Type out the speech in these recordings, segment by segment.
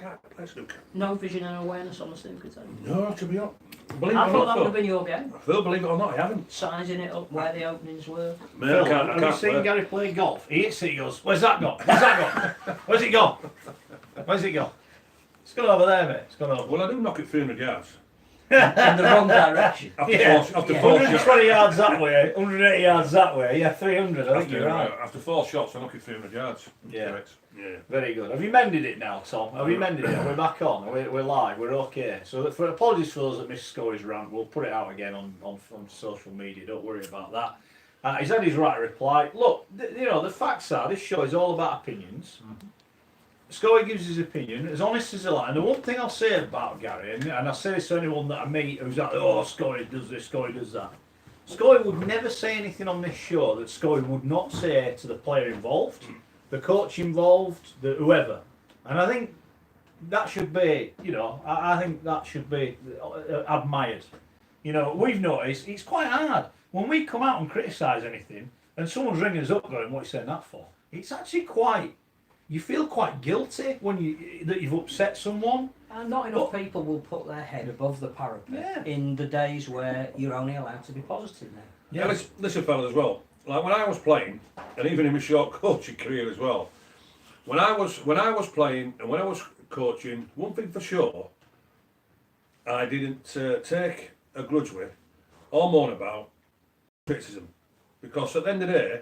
can't play snooker. No vision and awareness on the snooker table. No, to be honest. I thought that would have been your game. Phil, believe it or not, I haven't. Sizing it up where the openings were. Phil, have you seen Gary play golf? He hits it, he goes, where's that gone? Where's that gone? Where's it gone? Where's it gone? It's gone over there, mate. It's gone over. Well, I do knock it 300 yards. In the wrong direction. After four 120 shots. yards that way, 180 yards that way. Yeah, 300. I think you're right. After 4 shots, I knock it 300 yards. Yeah. Correct. Yeah. Very good. Have you mended it now, Tom? Have you mended it? We're back on. We're live. We're okay. So for apologies for those that missed Scory's rant, we'll put it out again on social media. Don't worry about that. He's had his right to reply. Look, the facts are this show is all about opinions. Mm-hmm. Scory gives his opinion as honest as he like. And the one thing I'll say about Gary, and I say this to anyone that I meet who's like, oh, Scory does this, Scory does that. Scory would never say anything on this show that Scory would not say to the player involved, the coach involved, the whoever. And I think that should be, I think that should be admired. We've noticed it's quite hard when we come out and criticise anything and someone's ringing us up going, what are you saying that for? It's actually quite, you feel quite guilty when that you've upset someone. And not enough people will put their head above the parapet in the days where you're only allowed to be positive now. Yeah, listen, fellas, as well. Like when I was playing, and even in my short coaching career as well, when I was playing and when I was coaching, one thing for sure, I didn't take a grudge with or moan about criticism, because at the end of the day,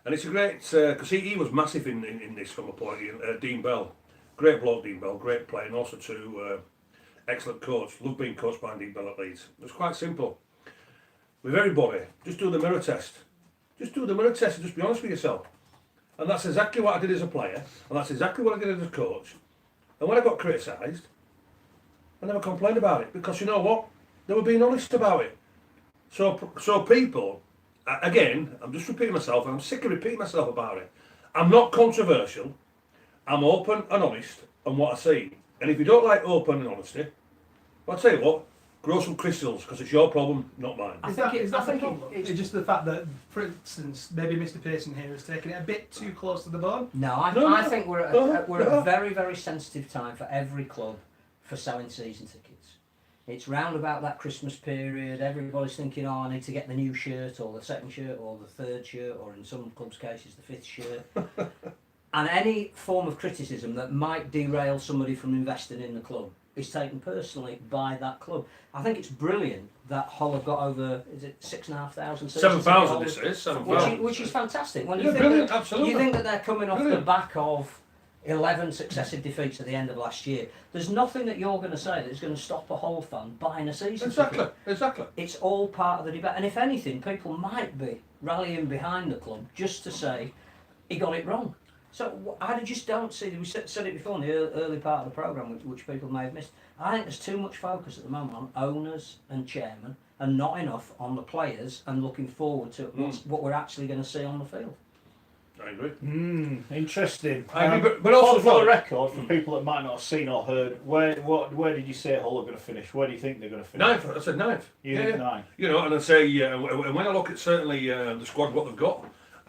and it's a great because he was massive in this from a point of view. Dean Bell, great bloke, Dean Bell, great player, and also too excellent coach. Loved being coached by Dean Bell at Leeds. It was quite simple. With everybody, just do the mirror test. Just do the mirror test and just be honest with yourself. And that's exactly what I did as a player, and that's exactly what I did as a coach. And when I got criticised, I never complained about it, because you know what? They were being honest about it. So people, again, I'm just repeating myself, and I'm sick of repeating myself about it. I'm not controversial. I'm open and honest on what I see. And if you don't like open and honesty, well, I'll tell you what, grow some crystals, because it's your problem, not mine. Is that the problem? It's just the fact that, for instance, maybe Mr. Pearson here has taken it a bit too close to the bone. No, I think we're at a very, very sensitive time for every club for selling season tickets. It's round about that Christmas period. Everybody's thinking, oh, I need to get the new shirt, or the second shirt, or the third shirt, or in some clubs' cases, the fifth shirt. And any form of criticism that might derail somebody from investing in the club is taken personally by that club. I think it's brilliant that Hull have got over, is it 6,500? 7,000 this is, 7,000. Which is fantastic. When you Yeah, think brilliant, that, absolutely. you think that they're coming off Brilliant. the back of 11 successive defeats at the end of last year. There's nothing that you're going to say that's going to stop a Hull fan buying a season ticket. Exactly. It's all part of the debate. And if anything, people might be rallying behind the club just to say he got it wrong. So I just don't see, we said it before in the early part of the programme, which people may have missed. I think there's too much focus at the moment on owners and chairmen and not enough on the players and looking forward to what we're actually going to see on the field. I agree. Interesting. I agree, but also for the record, for people that might not have seen or heard, where did you say Hull are going to finish? Where do you think they're going to finish? Ninth. I said ninth. You think ninth? And I say, and when I look at certainly the squad, what they've got,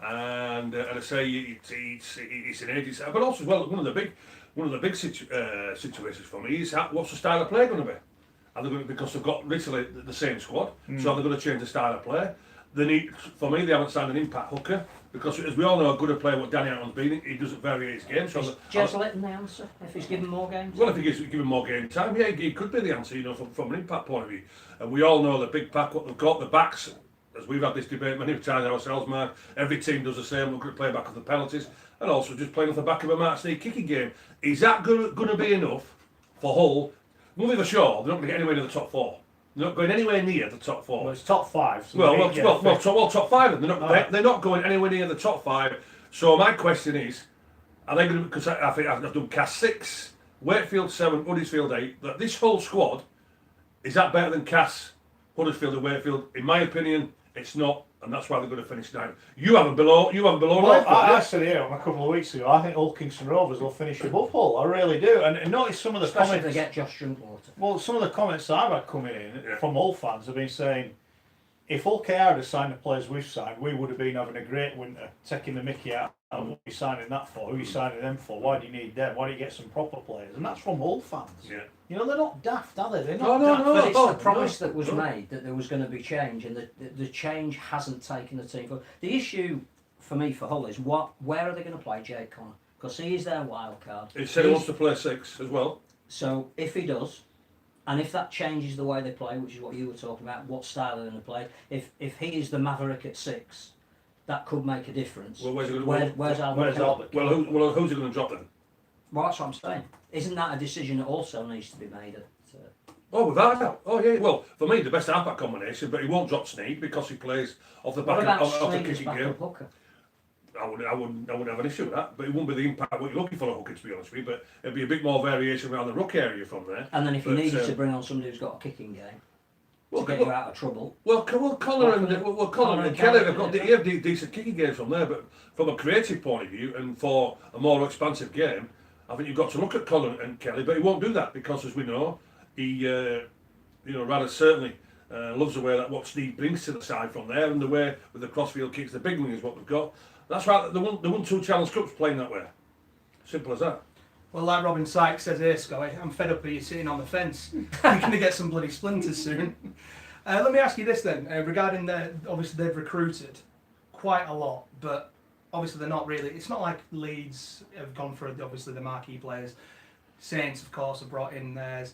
and I say it's an age, but also as well, one of the big situations for me is what's the style of play going to be? Are they going to, because they've got literally the same squad, so are they going to change the style of play? They haven't signed an impact hooker, because as we all know, how good a player what Danny Allen's been, he doesn't vary his game. So is Jez Litton the answer if he's given more games? Well, if he gives him more game time, yeah, he could be the answer, from an impact point of view. And we all know the big pack, what they've got, the backs, as we've had this debate many times ourselves, Mark, every team does the same, we're playing back off the penalties, and also just playing off the back of a Mark Sneak kicking game. Is that going to be enough for Hull? Moving for sure, they're not going to get anywhere near the top four. They're not going anywhere near the top four. Well, it's top five. So top five. They're not going anywhere near the top five. So my question is, are they going to? Because I think I've done Cass 6, Wakefield 7, Huddersfield 8. That this whole squad, is that better than Cass, Huddersfield and Wakefield? In my opinion, it's not, and that's why they're going to finish ninth. You have them below. Well, I said here a couple of weeks ago, I think Hull Kingston Rovers will finish above Hull. I really do. And notice some of the Especially comments. if they get Josh Drinkwater. Well, some of the comments that I've had coming in from Hull fans have been saying, if Hull KR had signed the players we've signed, we would have been having a great winter, taking the mickey out what are you signing that for? Who are you signing them for? Why do you need them? Why don't you get some proper players? And that's from all fans. Yeah. You know, they're not daft, are they? They're No, not no, daft. no. But it's Oh, the promise no, that was no. made that there was going to be change, and the change hasn't taken the team forward. The issue for me for Hull is where are they going to play Jake Connor? Because he is their wild card. He said he wants to play 6 as well. So if he does, and if that changes the way they play, which is what you were talking about, what style they're going to play, if he is the maverick at 6, that could make a difference. Well, where's he going to Where's Albert? Where's Albert? Well, who's he going to drop then? Well, that's what I'm saying. Isn't that a decision that also needs to be made? Oh, without a doubt. Oh, yeah. Well, for me, the best halfback combination, but he won't drop Sneak because he plays off the What back about of the Sneak as kicking backup game. hooker? I wouldn't have an issue with that, but it wouldn't be the impact what you're looking for a hooker, to be honest with you. But it'd be a bit more variation around the ruck area from there. And then if you But, needed to bring on somebody who's got a kicking game well, to get you out of trouble, Connor and Kelly have got decent kicking games from there, but from a creative point of view and for a more expansive game, I think you've got to look at Connor and Kelly, but he won't do that because, as we know, he rather certainly loves the way that what Steve brings to the side from there, and the way with the crossfield kicks, the big wing is what we've got. That's right. The 1-2 Challenge Cup's playing that way. Simple as that. Well, like Robin Sykes says here, Scully, I'm fed up of you sitting on the fence. You're going to get some bloody splinters soon. Let me ask you this then, regarding obviously they've recruited quite a lot, but obviously they're not really, it's not like Leeds have gone for obviously the marquee players. Saints, of course, have brought in theirs.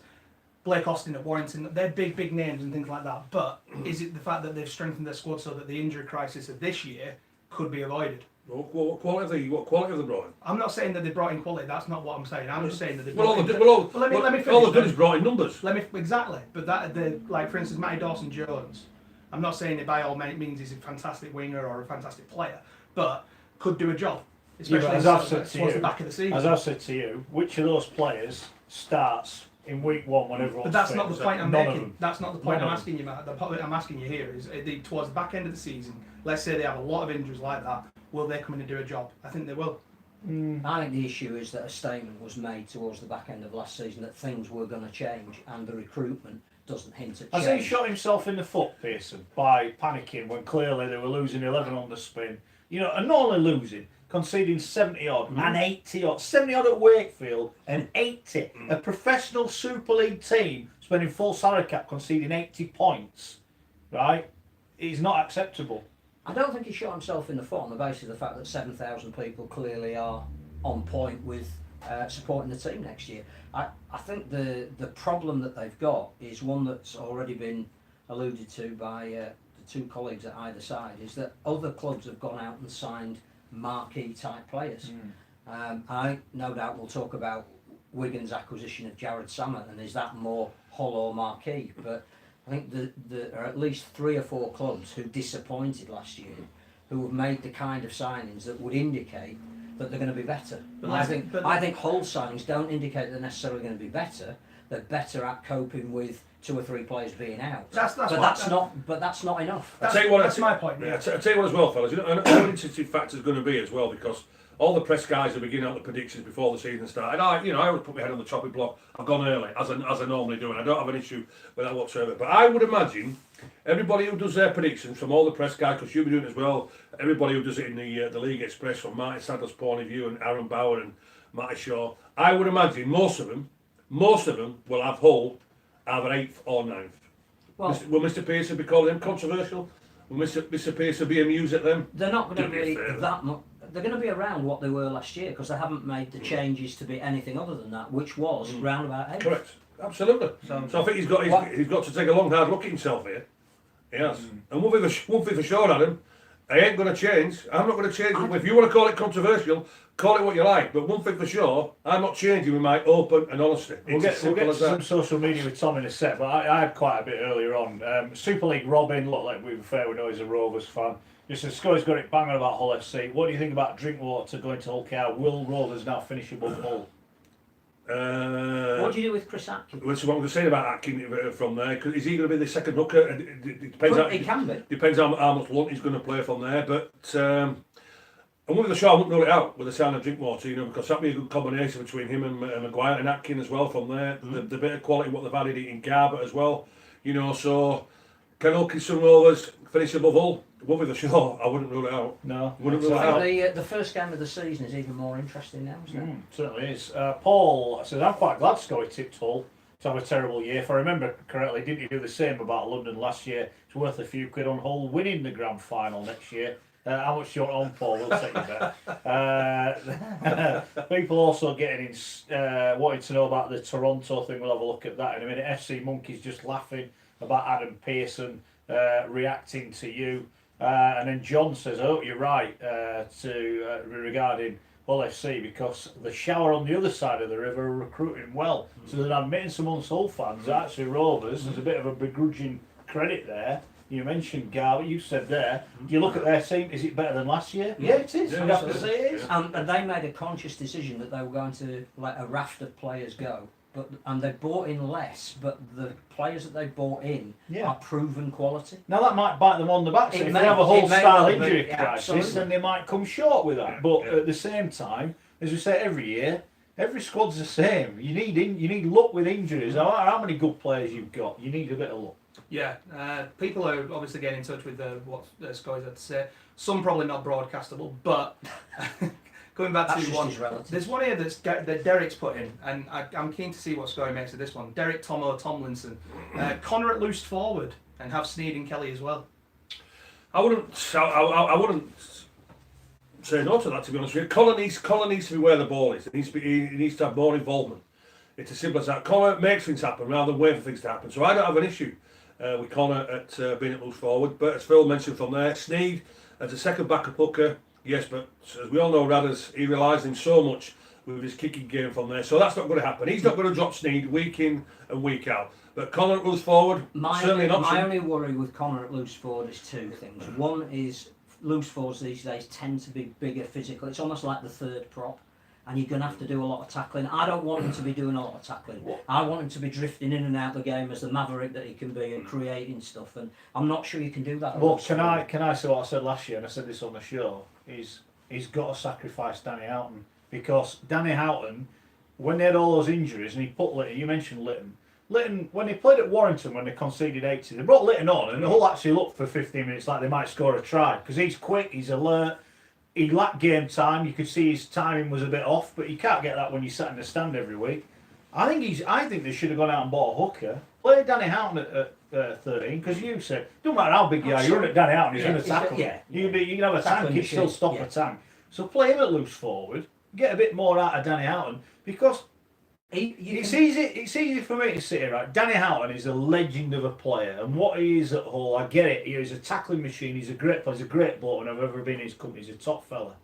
Blake Austin at Warrington, they're big names and things like that, but is it the fact that they've strengthened their squad so that the injury crisis of this year could be avoided? What quality have they brought in? I'm not saying that they brought in quality. That's not what I'm saying. I'm just saying that they Well, brought in. all let me finish. they've done is brought in numbers. Exactly. But like for instance, Matty Dawson-Jones. I'm not saying that by all means he's a fantastic winger or a fantastic player, but could do a job, especially as I've said to towards you, the back of the season. As I've said to you, which of those players starts in week 1 when everyone's But that's fit? not the point I'm None of making. them. That's not the point None I'm of asking you, Matt. The point I'm asking you here is towards the back end of the season, let's say they have a lot of injuries like that, will they come in and do a job? I think they will. I think the issue is that a statement was made towards the back end of last season that things were going to change, and the recruitment doesn't hint at change. Has he shot himself in the foot, Pearson, by panicking when clearly they were losing 11 on the spin? You know, and not only losing, conceding 70 odd and 80 odd. 70 odd at Wakefield and 80. A professional Super League team spending full salary cap conceding 80 points, right? Is not acceptable. I don't think he shot himself in the foot on the basis of the fact that 7,000 people clearly are on point with supporting the team next year. I think the problem that they've got is one that's already been alluded to by the two colleagues at either side, is that other clubs have gone out and signed marquee type players. I no doubt we'll talk about Wigan's acquisition of Jared Salmon, and is that more Hull or marquee? But I think there are at least 3 or 4 clubs who disappointed last year, who have made the kind of signings that would indicate that they're going to be better. But I think Hull signings don't indicate they're necessarily going to be better. They're better at coping with 2 or 3 players being out. But that's not enough. That's my point. Yeah, I tell you what as well, fellas. You know, an sensitive factor is going to be as well, because all the press guys are beginning out the predictions before the season started. I always put my head on the chopping block. I've gone early, as I normally do, and I don't have an issue with that whatsoever. But I would imagine everybody who does their predictions, from all the press guys, because you'll be doing it as well, everybody who does it in the League Express, from Martin Sadler's point of view, and Aaron Bauer and Matty Shaw, I would imagine most of them will have Hull either 8th or 9th. Well, Will Mr. Pearson be calling them controversial? Will Mr. Pearson be amused at them? they're not going to Do me a be favour. that much. They're going to be around what they were last year, because they haven't made the changes to be anything other than that, which was round about 8th. Correct. Absolutely. So I think he's got to take a long hard look at himself here. He has. And one thing for sure, Adam, I ain't going to change. I'm not going to change. If you want to call it controversial, call it what you like. But one thing for sure, I'm not changing with my open and honesty. We'll get to some social media with Tom in a sec, but I had quite a bit earlier on. Super League Robin, look, like we were fair, we know he's a Rovers fan. Just said, Scully's got it banging about Hull FC. What do you think about Drinkwater going to Hull KR? Will Rovers now finish above Hull? What do you do with Chris Atkins? Well, so what was saying about Atkins from there, because is he going to be the second hooker? It depends. He can be. Depends how much Lunt he's going to play from there. But I'm with the show. I wouldn't rule it out with the sound of Drinkwater, because that'd be a good combination between him and Maguire and Atkins as well from there. The bit of quality what they've added in Garbutt as well, so Can Hutchinson Rovers finish above Hull? Above the show, I wouldn't rule it out. No. Wouldn't rule it I out. think the first game of the season is even more interesting now, isn't it? Certainly is. Paul says, I'm quite glad Scully tipped Hull to have a terrible year. If I remember correctly, didn't you do the same about London last year? It's worth a few quid on Hull winning the grand final next year. How much do you want on, Paul? We'll take you there. People also getting in, wanting to know about the Toronto thing. We'll have a look at that in a minute. FC Monkeys just laughing about Adam Pearson reacting to you. And then John says, I hope you're right regarding Hull FC, because the shower on the other side of the river are recruiting well. So they're admitting some Hull fans, actually Rovers, there's a bit of a begrudging credit there. You mentioned Gar, you said there, you look at their team, is it better than last year? Yeah, it is. Yeah, You'd have to say it is. And they made a conscious decision that they were going to let a raft of players go. And they bought in less, but the players that they bought in are proven quality. Now that might bite them on the back. So if they have a whole style injury crisis, then they might come short with that. But at the same time, as we say every year, every squad's the same. You need luck with injuries. No matter how many good players you've got, you need a bit of luck. Yeah, people are obviously getting in touch with what Scott's had to say. Some probably not broadcastable, but going back That's to just one, his relative. there's one here that Derek's put in, and I'm keen to see what Scotty makes of this one. Derek Tomo Tomlinson, Connor at loose forward, and have Sneed and Kelly as well. I wouldn't say no to that, to be honest with you. Connor needs to be where the ball is. He needs to have more involvement. It's as simple as that. Connor makes things happen rather than waiting for things to happen. So I don't have an issue with Connor at being at loose forward. But as Phil mentioned from there, Sneed as a second backup hooker, yes, but as we all know, Radders, he relies on him so much with his kicking game from there. So that's not going to happen. He's not going to drop Sneed week in and week out. But Connor at loose forward, certainly an option. My only worry with Connor at loose forward is two things. One is loose forwards these days tend to be bigger physical. It's almost like the third prop. And you're going to have to do a lot of tackling. I don't want him to be doing a lot of tackling. I want him to be drifting in and out the game as the maverick that he can be and creating stuff. And I'm not sure you can do that. Well, can I say what I said last year, and I said this on the show, he's got to sacrifice Danny Houghton. Because Danny Houghton, when they had all those injuries, and he put Litton, you mentioned Litton, when they played at Warrington, when they conceded 80, they brought Litton on, and Hull actually looked for 15 minutes like they might score a try. Because he's quick, he's alert, he lacked game time. You could see his timing was a bit off, but you can't get that when you sat in the stand every week. I think they should have gone out and bought a hooker. Play Danny Houghton at 13, because you said, don't matter how big you are, you're at Danny Houghton, he's going to tackle. You can have a tank, he'd still stop a tank. So play him at loose forward, get a bit more out of Danny Houghton, because it's easy for me to sit here, right? Danny Houghton is a legend of a player, and what he is at Hull, I get it. He's a tackling machine. He's a great player. He's a great bloke, and I've ever been in his company. He's a top fella.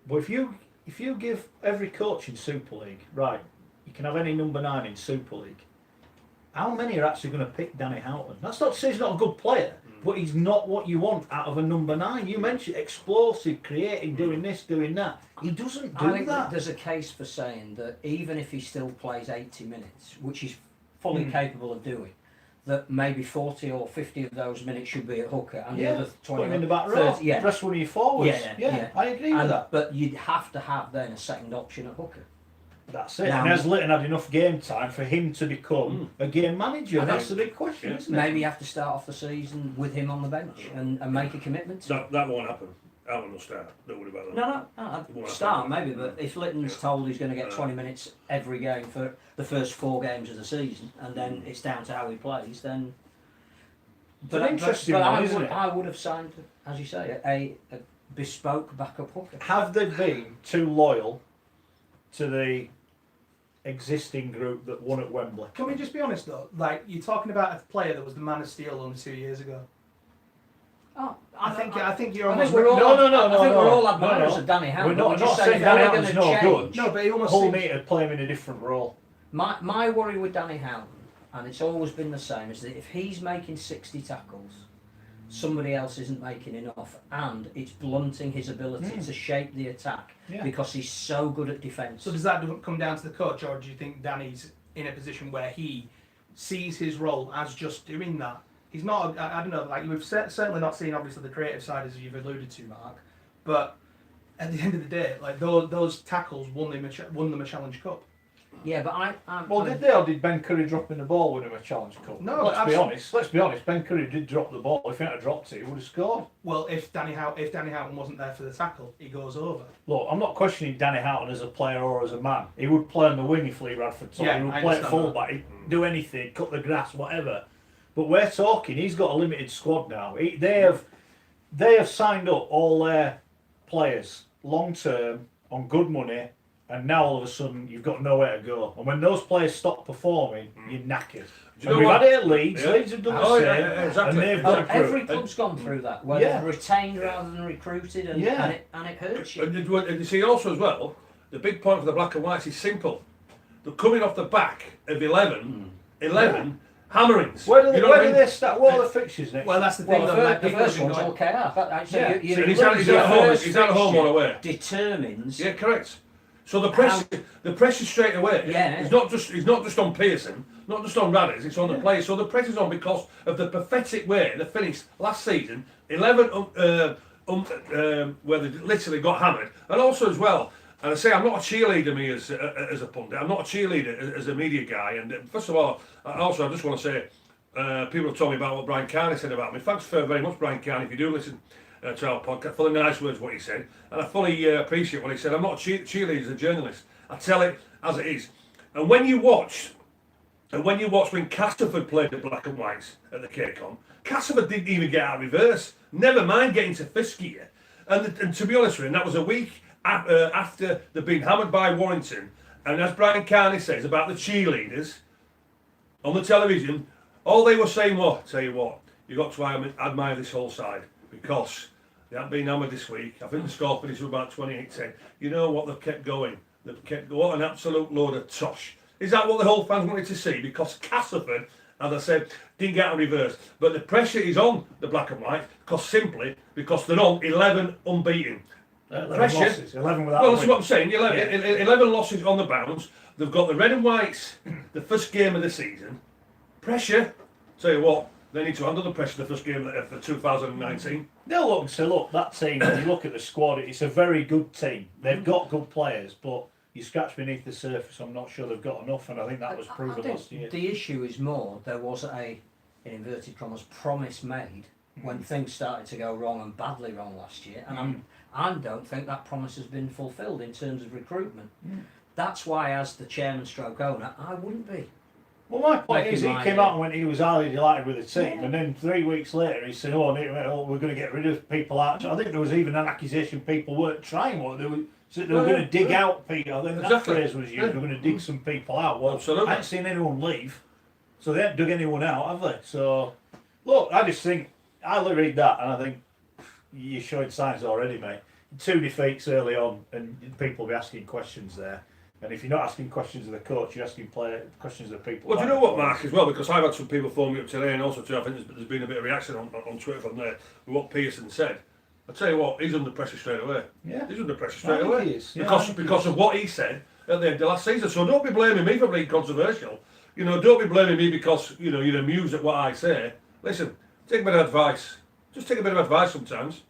But if you give every coach in Super League, right, you can have any number 9 in Super League. How many are actually going to pick Danny Houghton? That's not to say he's not a good player, but he's not what you want out of a number 9. You mentioned explosive, creating, doing this, doing that. He doesn't do I think that. There's a case for saying that even if he still plays 80 minutes, which he's fully capable of doing, that maybe 40 or 50 of those minutes should be at hooker, and the other 20 put him in the back row. 30, Rest one of your forwards. Yeah, I agree with that. But you'd have to have then a second option at hooker. That's it. Now, and has Litton had enough game time for him to become a game manager? That's the big question, isn't it? Maybe you have to start off the season with him on the bench and make a commitment to it. That won't happen. Houghton will start. Don't worry about that. No, start maybe, but if Litton's told he's going to get 20 minutes every game for the first 4 games of the season, and then it's down to how he plays, then... But interesting one, isn't it? I would have signed, as you say, a bespoke backup hooker. Have they been too loyal to the existing group that won at Wembley? Can we just be honest though? Like, you're talking about a player that was the Man of Steel only 2 years ago. Oh, I think you're I think almost. we're all, No, I think we're all no, admirers no. of Danny Houghton. We're not just saying how Danny we're Houghton's gonna no change. good. No, but he almost Hull seems... need to play him in a different role. My worry with Danny Houghton, and it's always been the same, is that if he's making 60 tackles, somebody else isn't making enough, and it's blunting his ability to shape the attack because he's so good at defence. So does that come down to the coach, or do you think Danny's in a position where he sees his role as just doing that? He's not, I don't know, like we've certainly not seen obviously the creative side as you've alluded to, Mark, but at the end of the day, like those tackles won them a Challenge Cup. Yeah, but I'm Well, did they, or did Ben Curry dropping the ball win him a Challenge Cup? No, let's be honest. Let's be honest. Ben Curry did drop the ball. If he hadn't dropped it, he would have scored. Well, if Danny Houghton wasn't there for the tackle, he goes over. Look, I'm not questioning Danny Houghton as a player or as a man. He would play on the wing if Lee Radford told him. He would play at fullback, he'd do anything, cut the grass, whatever. But we're talking. He's got a limited squad now. They have signed up all their players long term on good money. And now all of a sudden you've got nowhere to go. And when those players stop performing, you're knackered. We've had it at Leeds. Yeah. Leeds have done the same. Exactly. And they've got every club's gone through that, where Yeah. they've retained rather than recruited, and it hurts you. And you see also as well, the big point for the black and whites is simple. They're coming off the back of 11 hammerings. Where do they start? What are the fixtures next? Well, that's the thing. Well, the first one's all KR. Yeah. And he's at home or away. Determines. Yeah, correct. So the press is straight away. Yeah. It's not just on Pearson, not just on Radders, it's on the players. So the press is on because of the pathetic way they finished last season, 11 where they literally got hammered, and also as well. And I say I'm not a cheerleader, me as a pundit. I'm not a cheerleader as a media guy. And first of all, I just want to say, people have told me about what Brian Carney said about me. Thanks very much, Brian Carney, if you do listen to our podcast. For the nice words, what he said, and I fully appreciate what he said. I'm not a cheerleader as a journalist. I tell it as it is. And when you watch when Castleford played the Black and Whites at the K-Con, Castleford didn't even get out of reverse. Never mind getting to fifth gear. And to be honest with you, that was a week after they'd been hammered by Warrington. And as Brian Carney says about the cheerleaders on the television, all they were saying was, tell you what, you got to admire this whole side because they haven't been hammered this week. I think the score finished with about 28-10. You know what, they've kept going. What an absolute load of tosh. Is that what the whole fans wanted to see? Because Castleford, as I said, didn't get out of reverse. But the pressure is on the black and white because they're on 11 unbeaten. 11 pressure. losses, 11 without Well, a that's win. what I'm saying. 11 losses on the bounce. They've got the red and whites, the first game of the season. Pressure. Tell you what, they need to handle the pressure the first game of 2019. They'll look and say, look, that team, when you look at the squad, it's a very good team. They've got good players, but you scratch beneath the surface, I'm not sure they've got enough, and I think that was proven last year. The issue is more, there was in inverted commas, promise made when things started to go wrong and badly wrong last year, and I don't think that promise has been fulfilled in terms of recruitment. That's why, as the chairman stroke owner, I wouldn't be. Well, my point is, he came out and went, he was highly delighted with the team, Yeah. and then 3 weeks later he said, we're going to get rid of people out. I think there was even an accusation people weren't trying what they were going to dig out people. I think that phrase was used, we're going to dig some people out. Well, Absolutely. I haven't seen anyone leave, so they haven't dug anyone out, have they? So, look, I just think, I read that and I think, you're showing signs already, mate. 2 defeats early on, and people will be asking questions there. And if you're not asking questions of the coach, you're asking questions of the people. Well, do you know what, Mark, as well? Because I've had some people phone me up today, and also too, I think there's been a bit of reaction on Twitter from there with what Pearson said. I tell you what, he's under pressure straight away. Yeah. He's under pressure straight away. He is. Yeah, because of what he said at the end of last season. So don't be blaming me for being controversial. Don't be blaming me because, you're amused at what I say. Listen, take a bit of advice. Just take a bit of advice sometimes.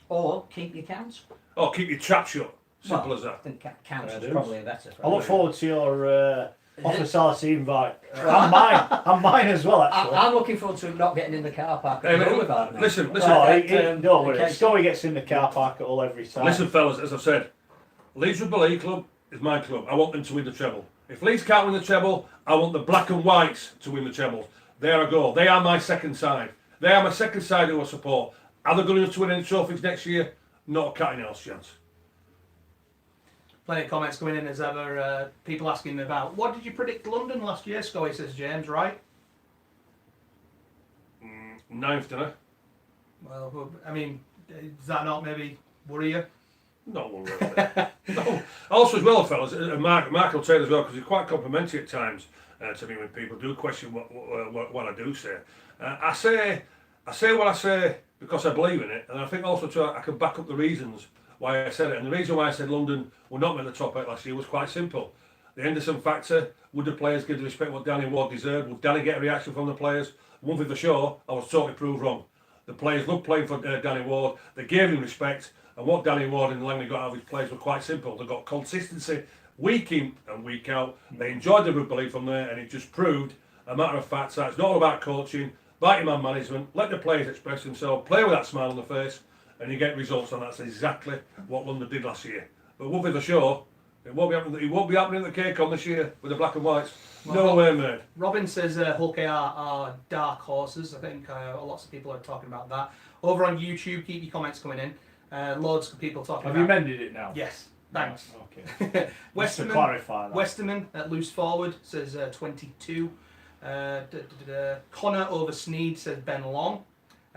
Or keep your counts. Or keep your trap shut. Simple as I that. think counts is do. probably a better phrase. I look forward to your hospitality invite. And mine as well, actually. I'm looking forward to him not getting in the car park. Hey, at the Boulevard now. listen. Don't worry. Okay. Scully gets in the car park at all every time. Listen, fellas, as I've said, Leeds Rugby League Club is my club. I want them to win the treble. If Leeds can't win the treble, I want the black and whites to win the treble. There I go. They are my second side. They are my second side who I support. Are they going to win any trophies next year? Not a cat in hell's chance. Plenty of comments coming in as ever. People asking about what did you predict London last year? Scully says James, right? 9th, didn't I? Well, I mean, does that not maybe worry you? No, one really. No. Also, as well, fellas, and Mark will say it as well because he's quite complimentary at times to me when people do question what I do say. I say what I say because I believe in it, and I think also too I can back up the reasons why I said it. And the reason why I said London will not make the top 8 last year was quite simple. The Henderson factor. Would the players give the respect what Danny Ward deserved? Would Danny get a reaction from the players? One thing for sure, I was totally proved wrong. The players loved playing for Danny Ward. They gave him respect. And what Danny Ward and Langley got out of his players was quite simple. They got consistency week in and week out. They enjoyed the rugby league from there, and it just proved a matter of fact that it's not all about coaching, about your man management. Let the players express themselves, play with that smile on the face, and you get results. And that's exactly what London did last year. But one thing for sure, it won't be happening at the Cape on this year with the black and whites. No way, mate. Robin says Hull KR are dark horses. I think lots of people are talking about that. Over on YouTube, keep your comments coming in. Loads of people talking Have about... you mended it now? Yes, thanks. Okay. Just to clarify that. Westerman at loose forward says 22. Connor over Sneed says Ben Long.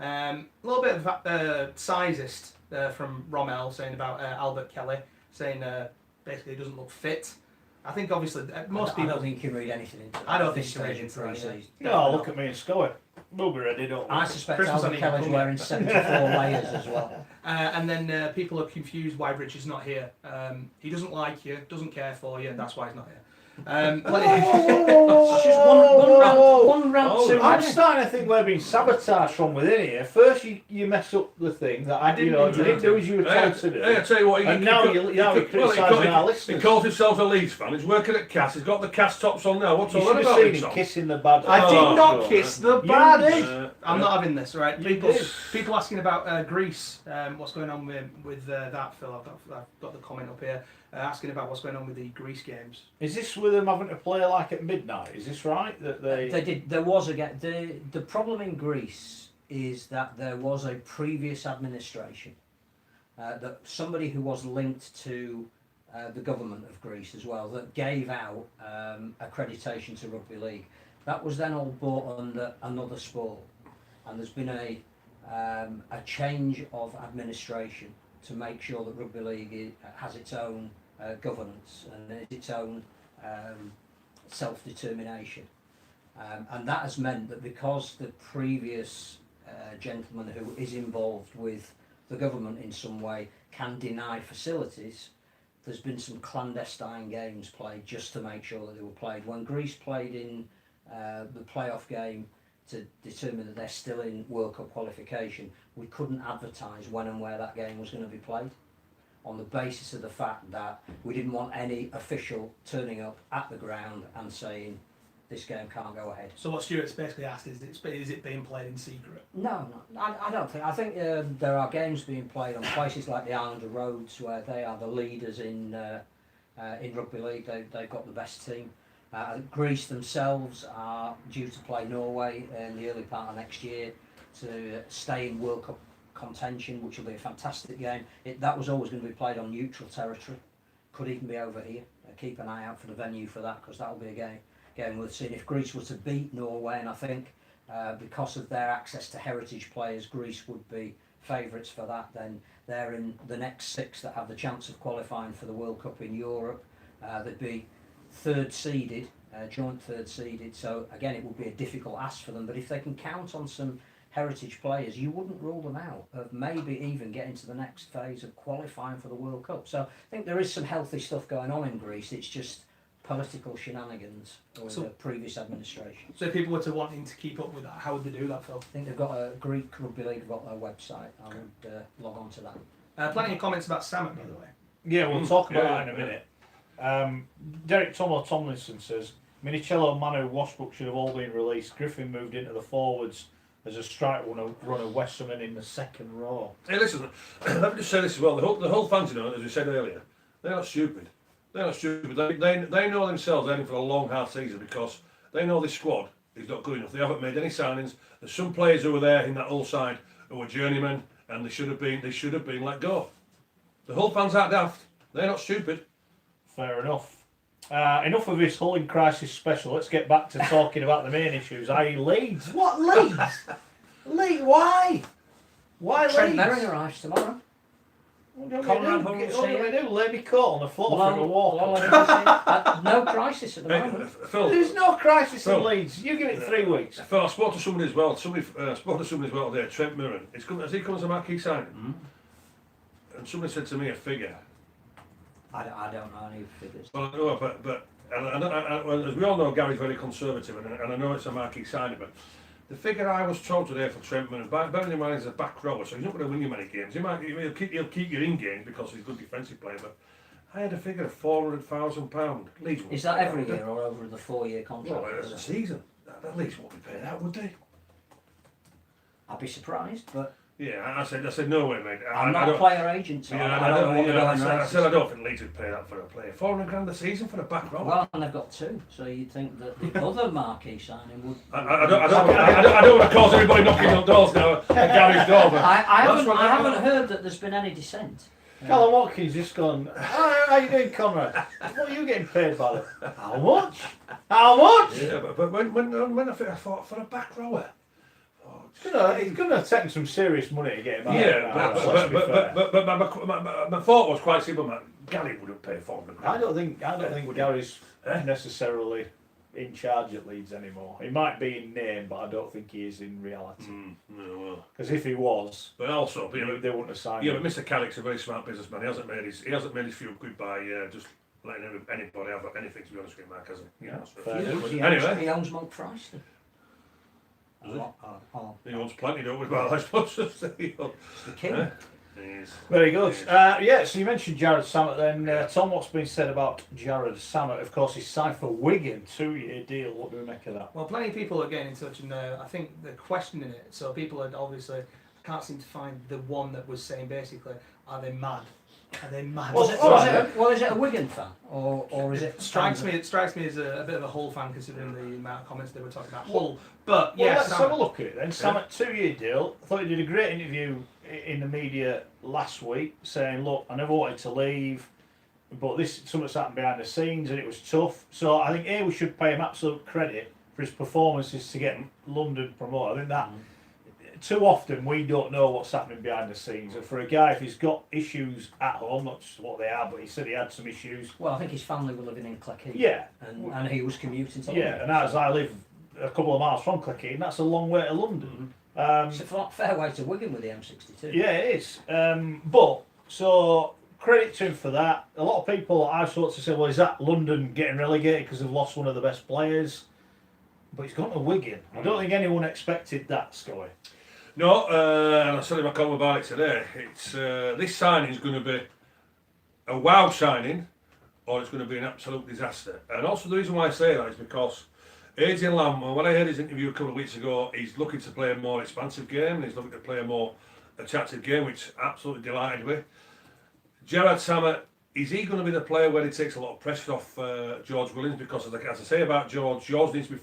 A little bit of sizist from Rommel saying about Albert Kelly, saying basically he doesn't look fit. I think obviously most people... I don't think you can read anything into that. I don't this think you can stage read of into it, pre-season. No, look at me and Scully. We'll be ready, don't we? I suspect Christmas Albert ain't Kelly's coming. wearing 74 layers as well. And then people are confused why Rich is not here. He doesn't like you, doesn't care for you, and that's why he's not here. It's just one rant too I'm many. starting to think we're being sabotaged from within here. First, you mess up the thing that I didn't you didn't do as you were told to do. Hey, I tell you what, And now you're criticising our he listeners. calls himself a Leeds fan. He's working at Cass. He's got the Cass tops on now. What's You all should that have about? seen him, him son? kissing the bad. I did Oh, not God. kiss the You bad. did. I'm not having this, right? You did. People asking about Greece. What's going on with that, Phil? I've got the comment up here asking about what's going on with the Greece games. Is this with them having to play like at midnight? Is this right? That They did. There was the problem in Greece is that there was a previous administration, that somebody who was linked to the government of Greece as well, that gave out accreditation to rugby league. That was then all brought under another sport, and there's been a change of administration to make sure that rugby league has its own governance and its own self-determination. And that has meant that because the previous gentleman who is involved with the government in some way can deny facilities, there's been some clandestine games played just to make sure that they were played. When Greece played in the playoff game to determine that they're still in World Cup qualification, we couldn't advertise when and where that game was going to be played, on the basis of the fact that we didn't want any official turning up at the ground and saying this game can't go ahead. So what Stuart's basically asked is it being played in secret? No, I don't think. I think there are games being played on places like the Islander Roads where they are the leaders in rugby league. They've got the best team. Greece themselves are due to play Norway in the early part of next year to stay in World Cup contention, which will be a fantastic game. That was always going to be played on neutral territory. Could even be over here. Keep an eye out for the venue for that, because that will be a game worth seeing. If Greece were to beat Norway, and I think because of their access to heritage players, Greece would be favourites for that, then they're in the next six that have the chance of qualifying for the World Cup in Europe. They'd be third seeded, joint third seeded, so again it would be a difficult ask for them, but if they can count on some heritage players, you wouldn't rule them out of maybe even getting to the next phase of qualifying for the World Cup. So I think there is some healthy stuff going on in Greece. It's just political shenanigans with the previous administration. So if people were to wanting to keep up with that, how would they do that, Phil? I think they've got a Greek Rugby League, have got their website. I would log on to that. Plenty of comments about Samet, by the way. Yeah, we'll talk about yeah, that in a minute. Derek Tomlinson says Minicello, Manu, Washbrook should have all been released. Griffin moved into the forwards as a strike runner, Westerman in the second row. Hey, listen, let me just say this as well. The whole fans, you know, as we said earlier, they're not stupid. They're not stupid. They know themselves they're in for a long, hard season because they know this squad is not good enough. They haven't made any signings. There's some players who were there in that whole side who were journeymen, and they should have been let go. The whole fans aren't daft. They're not stupid. Fair enough. Enough of this Hull in Crisis special. Let's get back to talking about the main issues, i.e. Leeds. What Leeds? Leeds? Why? Why Trent Leeds? Merrin arrives tomorrow. What do Conrad we Hull's do? What do we here. do? Lay me coat on the floor for a walk. No crisis at the Hey, moment. Phil, There's no crisis in Phil. Leeds. You give it 3 weeks. Phil, I spoke to somebody as well. Spoke to somebody as well there, Trent Mirren. Has he come as a marquee signing? And somebody said to me a figure. I don't know any figures. Well, no, but as we all know, Gary's very conservative, and I know it's a marquee signing, but the figure I was told today for Trent Mirren, bearing in mind he's a back rower, so he's not going to win you many games. He'll keep you in games because he's a good defensive player, but I had a figure of £400,000. Leeds won't Is that pay every would they? year or over the 4-year contract? Well, it's a season. The Leeds won't be paid that, would they? I'd be surprised, but Yeah, I said no way, mate. I'm not I a don't. player agent, so Yeah, I don't know what they're going I rates. said I don't think Leeds would pay that for a player. £400,000 a season for a back row. Well, and they've got 2, so you'd think that the other marquee signing would. I don't want to cause everybody knocking on doors now at Gary's door. But I that's what haven't heard that there's been any dissent. Callum Watkins just gone, how you doing, Conrad? What are you getting paid by? How much? How much? Yeah, but when I thought for a back rower. It's going to take some serious money to get him out. Yeah, but my thought was quite simple, man. Gary wouldn't pay £400,000. I don't think Gary's necessarily in charge at Leeds anymore. He might be in name, but I don't think he is in reality. No, well. Because if he was, But also, they wouldn't have signed yeah, him. but Mr. Carrick's a very smart businessman. He hasn't made his few good by just letting anybody have anything. To be honest with you, Mark, has he? Yeah, Fair. He owns Monk Price. He owns plenty, don't we? Well, I suppose The king. Very good. So you mentioned Jared Samet then. Tom, what's been said about Jared Samet? Of course, he's signed for Wigan, 2-year deal. What do we make of that? Well, plenty of people are getting in touch, and I think they're questioning it. So people are obviously can't seem to find the one that was saying basically, are they mad? Are they mad? Is it a Wigan fan or is it? It strikes me as a bit of a Hull fan considering the amount of comments they were talking about Hull. But yeah, let's have a look at it then. Samet, 2-year deal. I thought he did a great interview in the media last week, saying, "Look, I never wanted to leave, but something's happened behind the scenes, and it was tough." So I think we should pay him absolute credit for his performances to get London promoted. I think that too often we don't know what's happening behind the scenes. And for a guy, if he's got issues at home, not just what they are, but he said he had some issues. Well, I think his family were living in Cleckheaton. Yeah, and he was commuting to London. And as I live a couple of miles from Cleckheaton, that's a long way to London. It's a fair way to Wigan with the M62. Yeah, it is. So credit to him for that. A lot of people I've sort of said, well, is that London getting relegated because they've lost one of the best players? But he's gone to Wigan. I don't think anyone expected that, Scully. No, and I said in my comment about it today. It's this signing is going to be a wow signing, or it's going to be an absolute disaster. And also the reason why I say that is because Adrian Lamb, when I heard his interview a couple of weeks ago, he's looking to play a more expansive game and he's looking to play a more attractive game, which absolutely delighted me. Gerard Samet, is he going to be the player where he takes a lot of pressure off George Williams? Because as I say about George needs to be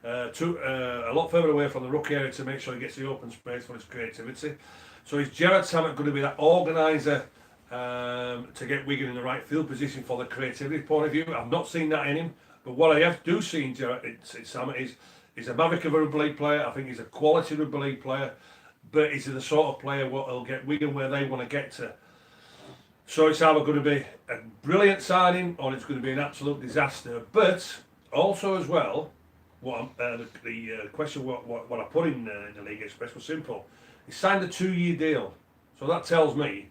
a lot further away from the ruck area to make sure he gets the open space for his creativity. So is Gerard Samet going to be that organiser to get Wigan in the right field position for the creativity point of view? I've not seen that in him, but what I do see in Samet is he's a maverick of a rugby league player. I think he's a quality rugby league player, but he's the sort of player what will get Wigan where they want to get to. So it's either going to be a brilliant signing or it's going to be an absolute disaster. But also as well, the question what I put in the League Express was simple. He signed a 2-year deal, so that tells me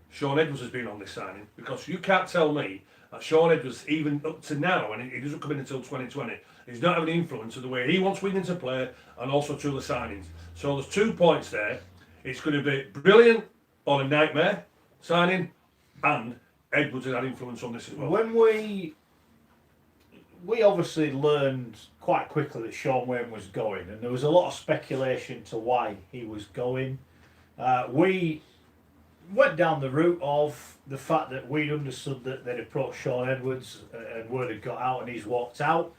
Sean Edwards has been on this signing, because you can't tell me that Sean Edwards, even up to now, and he doesn't come in until 2020, he's not having influence of the way he wants Wigan to play and also to the signings. So there's 2 points there. It's going to be brilliant or a nightmare signing, and Edwards has had influence on this as well. When we obviously learned quite quickly that Sean Wayne was going, and there was a lot of speculation to why he was going. We went down the route of the fact that we'd understood that they'd approached Sean Edwards and word had got out and he's walked out.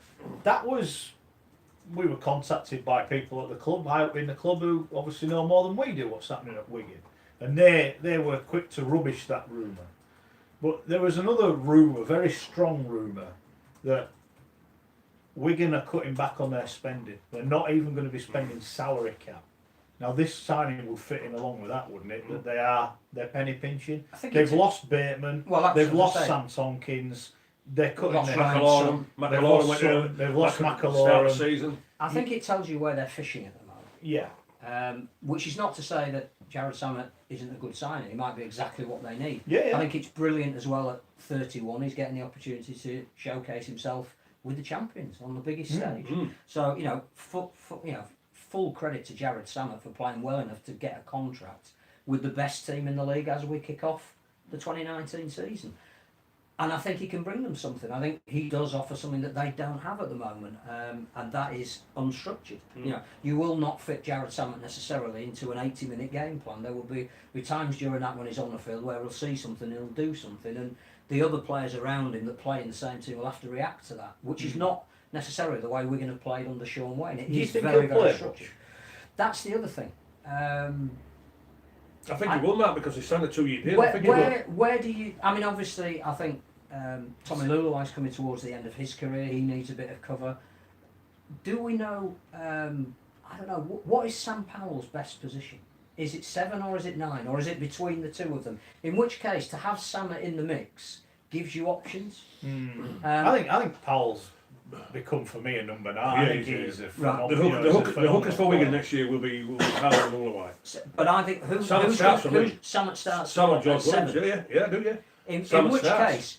We were contacted by people at the club, high up in the club, who obviously know more than we do what's happening at Wigan. And they were quick to rubbish that rumour. But there was another rumour, very strong rumour, that Wigan are cutting back on their spending. They're not even going to be spending salary cap. Now this signing would fit in along with that, wouldn't it? That they're penny pinching. They've lost Bateman. They've lost Sam Tompkins. They're cutting their They've lost McAlorum. I think it tells you where they're fishing at the moment. Yeah. Which is not to say that Jared Samet isn't a good signing. He might be exactly what they need. Yeah. I think it's brilliant as well at 31. He's getting the opportunity to showcase himself with the champions on the biggest stage. So full credit to Jared Samet for playing well enough to get a contract with the best team in the league as we kick off the 2019 season. And I think he can bring them something. I think he does offer something that they don't have at the moment, and that is unstructured. You know, you will not fit Jared Sammett necessarily into an 80-minute game plan. There will be times during that when he's on the field where he'll see something, he'll do something, and the other players around him that play in the same team will have to react to that, which is not necessarily the way Wigan have played under Sean Wayne. It is very, very structured. That's the other thing. I think he will, Matt, because he's signed a 2-year deal. Where do you? I mean, obviously, I think Tommy Luluai's coming towards the end of his career. He needs a bit of cover. Do we know? I don't know. What is Sam Powell's best position? Is it 7 or is it 9 or is it between the two of them? In which case, to have Sammett in the mix gives you options. I think Powell's become for me a number 9. I think he's a phenomenal. The hookers for Wigan next year will be Powell and Luluai. But I think Sammett starts for me. Sammett starts. Sammett, George Williams, yeah, do you? In which case,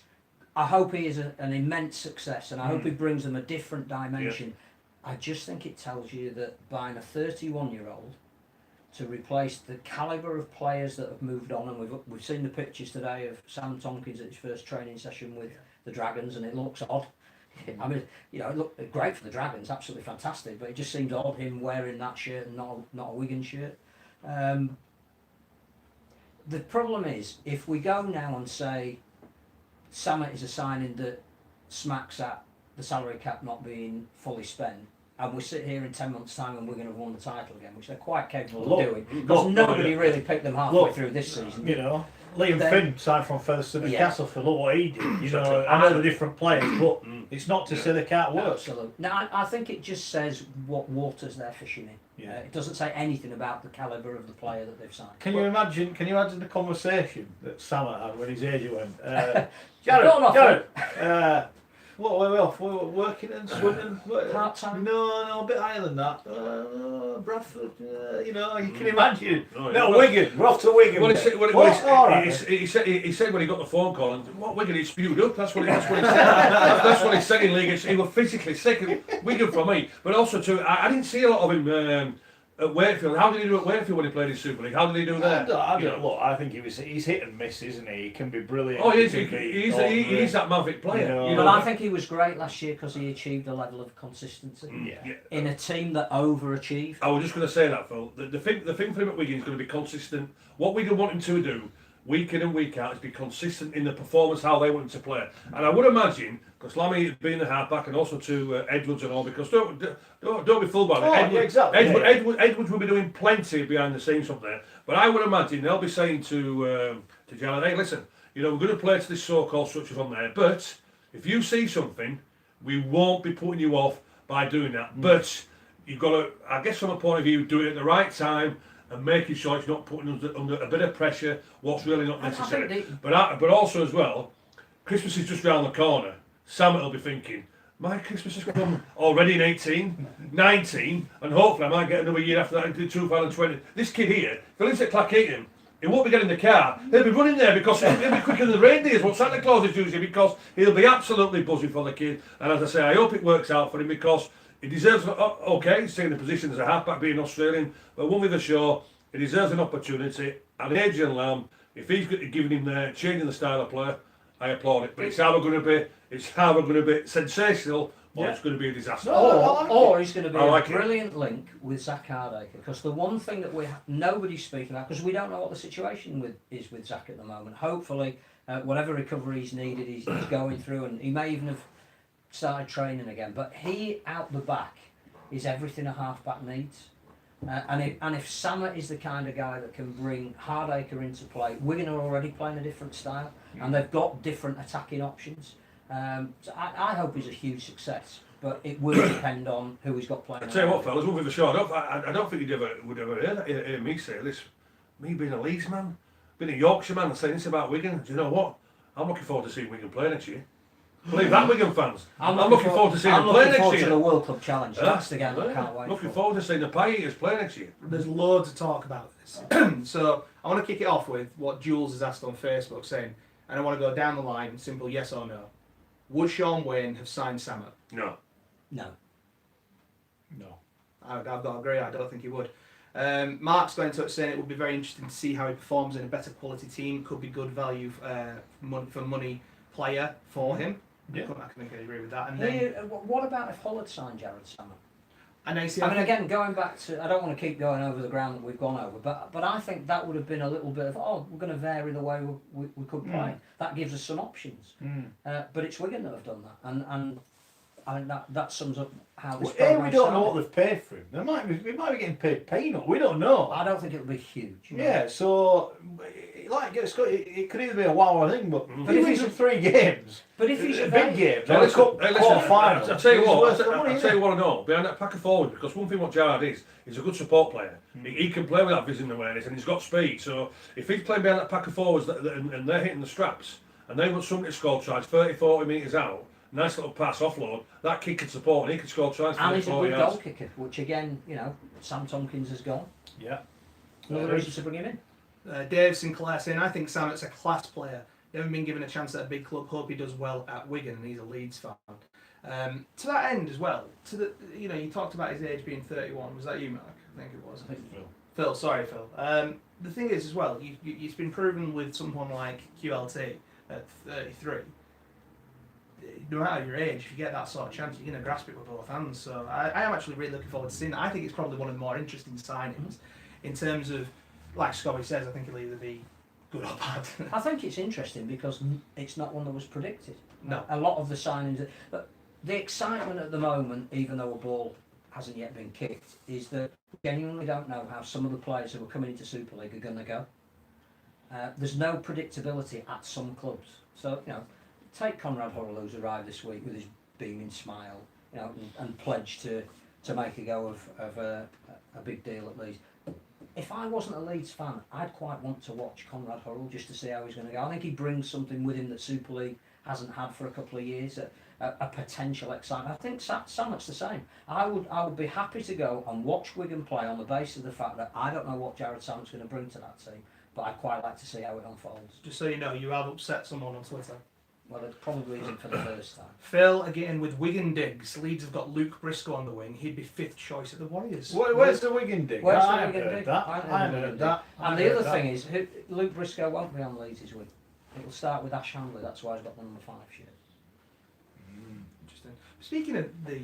I hope he is an immense success, and I hope he brings them a different dimension. I just think it tells you that buying a 31-year-old to replace the calibre of players that have moved on, and we've seen the pictures today of Sam Tompkins at his first training session with the Dragons, and it looks odd. I mean, you know, it looked great for the Dragons, absolutely fantastic, but it just seems odd him wearing that shirt and not a Wigan shirt. The problem is, if we go now and say Sammett is a signing that smacks at the salary cap not being fully spent, and we sit here in 10 months' time and we're going to have won the title again, which they're quite capable of doing, because nobody really picked them halfway through this season. You know, Liam Finn signed from Featherstone to Castleford. Look what he did. You know, I know the different players, but it's not to say they can't work. Absolutely. Now, I think it just says what waters they're fishing in. Yeah. It doesn't say anything about the calibre of the player that they've signed. Can you imagine the conversation that Sammett had when his agent went, Jared, what were we off? We were working and swimming. Part time? No, a bit higher than that. Bradford, you know, you can imagine. Wigan, we're off to Wigan. He said when he got the phone call, and what Wigan, he spewed up. That's what he said. That's what he said in league. He was physically sick. Wigan for me, but also too. I didn't see a lot of him at Wakefield. How did he do at Wakefield when he played in Super League? How did he do there? I don't look. I think he's hit and miss, isn't he? He can be brilliant. Oh, he's that maverick player. But I think he was great last year because he achieved a level of consistency in a team that overachieved. I was just going to say that, Phil. The thing for him at Wigan is going to be consistent. What Wigan want him to do, week in and week out, is be consistent in the performance, how they want him to play. And I would imagine, because Lammy being the halfback, and also to Edwards and all, because don't be fooled by it. Edwards will be doing plenty behind the scenes up there. But I would imagine they'll be saying to Jared, hey, listen, you know, we're going to play to this so-called structure from there, but if you see something, we won't be putting you off by doing that. But you've got to, I guess from a point of view, do it at the right time, and making sure it's not putting us under a bit of pressure, what's really not necessary. But also as well, Christmas is just round the corner. Sammett will be thinking, my Christmas has come already in 18, 19, and hopefully I might get another year after that into 2020. This kid here, if he lives at Clackheaton, he won't be getting the car. He'll be running there because he'll be quicker than the reindeers, what Santa Claus is usually, because he'll be absolutely buzzing for the kid. And as I say, I hope it works out for him, because he deserves, he's taking the position as a halfback being Australian, but one with a show, he deserves an opportunity. And Adrian Lamb, if he's giving him the changing the style of play, I applaud it. But it's either going to be sensational, or it's going to be a disaster. Or he's going to be a brilliant link with Zach Hardacre. Because the one thing that nobody's speaking about, because we don't know what the situation is with Zach at the moment. Hopefully, whatever recovery he's needed, he's going through, and he may even have started training again. But he, out the back, is everything a halfback needs. And if Sammett is the kind of guy that can bring Hardacre into play, Wigan are already playing a different style, and they've got different attacking options. So I hope he's a huge success, but it will depend on who he's got playing. I tell you what, fellas, moving the show, I don't think you'd would ever hear me say this. Me being a Leeds man, being a Yorkshire man, and saying this about Wigan. Do you know what? I'm looking forward to seeing Wigan play next year. Believe that, Wigan fans. I'm looking forward to seeing them play next year. I'm looking forward to the World Club Challenge. That's the game I can't wait. Looking forward to seeing the Pie Eaters play next year. There's loads of talk about this. So I want to kick it off with what Jules has asked on Facebook, saying, and I want to go down the line, simple yes or no. Would Sean Wayne have signed Sammett? No. I've got to agree, I don't think he would. Mark's got in touch saying it would be very interesting to see how he performs in a better quality team. Could be good value for money player for him. Yeah. I can agree with that. And then, What about if Hull had signed Jared Salmon? and I see. I mean, again, going back to, I don't want to keep going over the ground that we've gone over, but I think that would have been a little bit of, we're going to vary the way we could play. That gives us some options. But it's Wigan that have done that, and I think that sums up how this Well, programme we don't know started. what they've paid for him. We might be getting paid peanut. We don't know. I don't think it'll be huge. Yeah, so it could either be a wow thing, but But if if he's he's in 3 games, But if he's big available, games, So then listen, cup, hey, quarter listen, final. I'll tell you he's what, worth the money, I'll tell isn't you what I know, behind that pack of forwards, because one thing what Gerrard is, he's a good support player. He can play with that vision and awareness, and he's got speed, so if he's playing behind that pack of forwards and they're hitting the straps, and they want somebody to score tries 30, 40 metres out, nice little pass offload, that kid can support and he can score tries and 30, he's a 40 good yards. goal kicker, which again, Sam Tompkins has gone. Yeah. Another reason to bring him in. Dave Sinclair saying, I think Sammett's a class player. He hasn't been given a chance at a big club. Hope he does well at Wigan, and he's a Leeds fan. To that end as well, you talked about his age being 31. Was that you, Mark? I think it was. I think Phil. Phil, sorry, Phil. The thing is as well, it's been proven with someone like QLT at 33. No matter your age, if you get that sort of chance, you're going to grasp it with both hands. So I am actually really looking forward to seeing that. I think it's probably one of the more interesting signings in terms of, like Scotty says, I think it'll either be good or bad. I think it's interesting because it's not one that was predicted. No. A lot of the signings, but the excitement at the moment, even though a ball hasn't yet been kicked, is that we genuinely don't know how some of the players who are coming into Super League are going to go. There's no predictability at some clubs. So, take Conrad Hurrell, who's arrived this week with his beaming smile, and pledged to make a go of a big deal at Leeds. If I wasn't a Leeds fan, I'd quite want to watch Conrad Hurrell just to see how he's going to go. I think he brings something with him that Super League hasn't had for a couple of years, a potential excitement. I think Sammett's the same. I would be happy to go and watch Wigan play on the basis of the fact that I don't know what Jared Sammett's going to bring to that team, but I'd quite like to see how it unfolds. Just so you know, you have upset someone on Twitter. Well, it probably isn't for the first time. Phil, again with Wigan digs. Leeds have got Luke Briscoe on the wing. He'd be 5th choice at the Warriors. Where's the Wigan dig? Where's the I haven't Wigan heard dig? that. I I haven't heard that. And the other thing is, Luke Briscoe won't be on Leeds' week. It'll start with Ash Handley. That's why he's got the number 5 shirt. Interesting. Speaking of the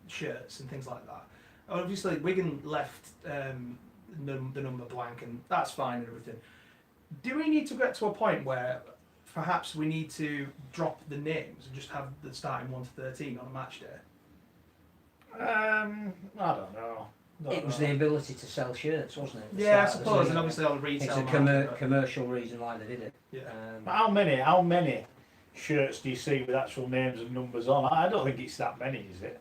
shirts and things like that, obviously Wigan left the number blank, and that's fine and everything. Do we need to get to a point where perhaps we need to drop the names and just have the starting 1 to 13 on a match day? I don't know. It was the ability to sell shirts, wasn't it? at the Yeah, I start of the suppose, and season. obviously on the It's retail a market, but- commercial reason why they did it. Yeah. But how many shirts do you see with actual names and numbers on? I don't think it's that many, is it?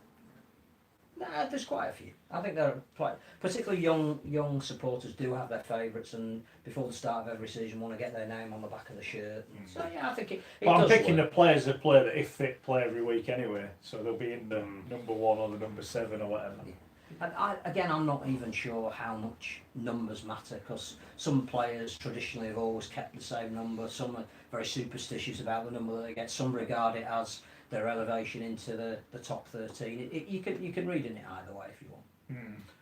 Nah, there's quite a few. I think there are quite, particularly young supporters do have their favourites, and before the start of every season want to get their name on the back of the shirt. So yeah, I think it But I'm does picking work. the players that play that if fit play every week anyway, so they'll be in the number 1 or the number 7 or whatever. And I'm not even sure how much numbers matter, because some players traditionally have always kept the same number. Some are very superstitious about the number that they get. Some regard it as their elevation into the top 13. You can read in it either way if you want.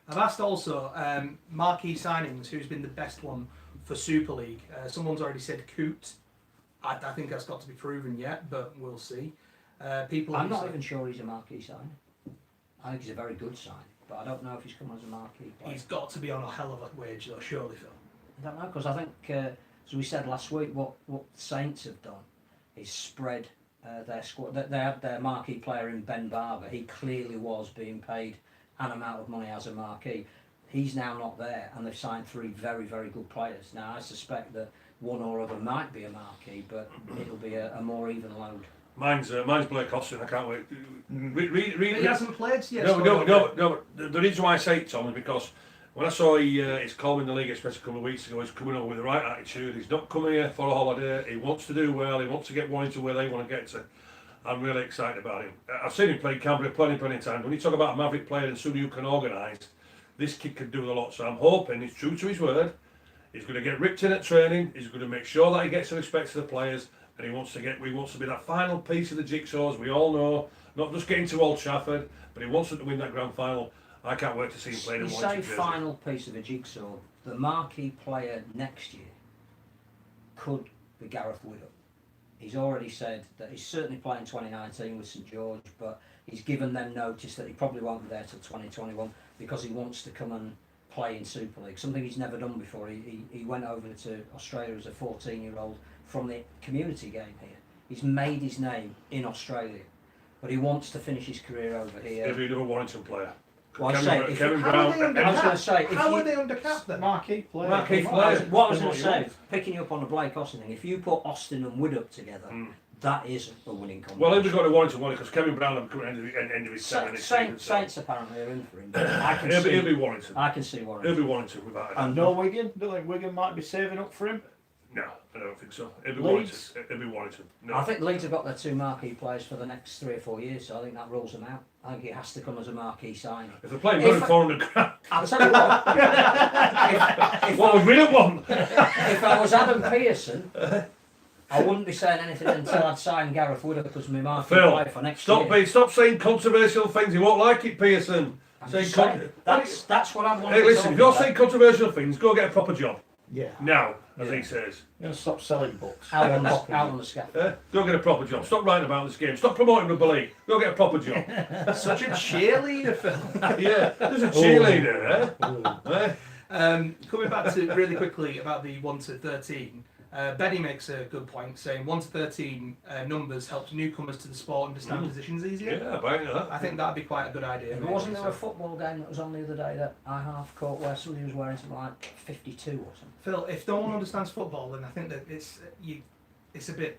I've asked also marquee signings, who's been the best one for Super League. Someone's already said Coote. I think that's got to be proven yet, but we'll see. I'm not even sure he's a marquee sign. I think he's a very good sign, but I don't know if he's come as a marquee player. He's got to be on a hell of a wage though, surely, Phil. I don't know, because I think, as we said last week, what Saints have done is spread their squad. They had their marquee player in Ben Barber. He clearly was being paid an amount of money as a marquee. He's now not there, and they've signed 3 very, very good players. Now, I suspect that one or other might be a marquee, but it'll be a more even load. Mine's Blake Austin. I can't wait. He hasn't played yet. No. The reason why I say it, Tom, is because when I saw he's calling the league express a couple of weeks ago, he's coming over with the right attitude. He's not coming here for a holiday. He wants to do well. He wants to get one into where they want to get to. I'm really excited about him. I've seen him play Canberra plenty times. When you talk about a maverick player and somebody who can organise, this kid can do a lot. So I'm hoping he's true to his word. He's going to get ripped in at training. He's going to make sure that he gets the respect to the players. And he wants to be that final piece of the jigsaw, as we all know. Not just getting to Old Trafford, but he wants them to win that grand final. I can't wait to see him play in You the say one-two jersey. final piece of a jigsaw. The marquee player next year could be Gareth Widdop. he's already said that he's certainly playing 2019 with St George, but he's given them notice that he probably won't be there till 2021 because he wants to come and play in Super League, something he's never done before. He went over to Australia as a 14-year-old from the community game here. He's made his name in Australia, but he wants to finish his career over here. He'll be another Warrington player. Well, Kevin How Brown. are they under I was cap? going to say, How are they under cap then? Marquee player. Marquee what player. I was going What to you say, want. picking you up on the Blake Austin thing, if you put Austin and Widdop together, that is a winning combination. Well, he'll be going to Warrington one because Kevin Brown will come at the end of his season. Saints apparently are in for him. But I can He'll see, be Warrington. I can see He'll Warrington. be Warrington without a doubt. And no Wigan? Don't think Wigan might be saving up for him? No, I don't think so. He'll be Leeds? Warrington. He'll be Warrington. No. I think Leeds have got their 2 marquee players for the next 3 or 4 years, so I think that rules them out. I think he has to come as a marquee signing. If they're playing If- good 400 grand, I'll tell you what, what would we not want? if I was Adam Pearson, I wouldn't be saying anything until I'd signed Gareth Wood because my marquee player for next year. Stop saying controversial things. He won't like it, Pearson. I'm Saying just saying, that's what I'm Hey, listen, if you're saying controversial things, go get a proper job. Yeah. Now, as Yeah. he says. You're going to stop selling books. out on the scaffold. Go get a proper job. Stop writing about this game. Stop promoting Rugby League. Go get a proper job. Such a cheerleader, Phil. Yeah, there's a cheerleader, eh? Coming back to really quickly about the 1 to 13, Benny makes a good point, saying 1 to 13 numbers helps newcomers to the sport understand positions easier. Yeah, bang that. I think that'd be quite a good idea. But maybe, wasn't there so. a football game that was on the other day that I half caught where somebody was wearing something like 52 or something? Phil, if no one understands football, then I think that it's a bit.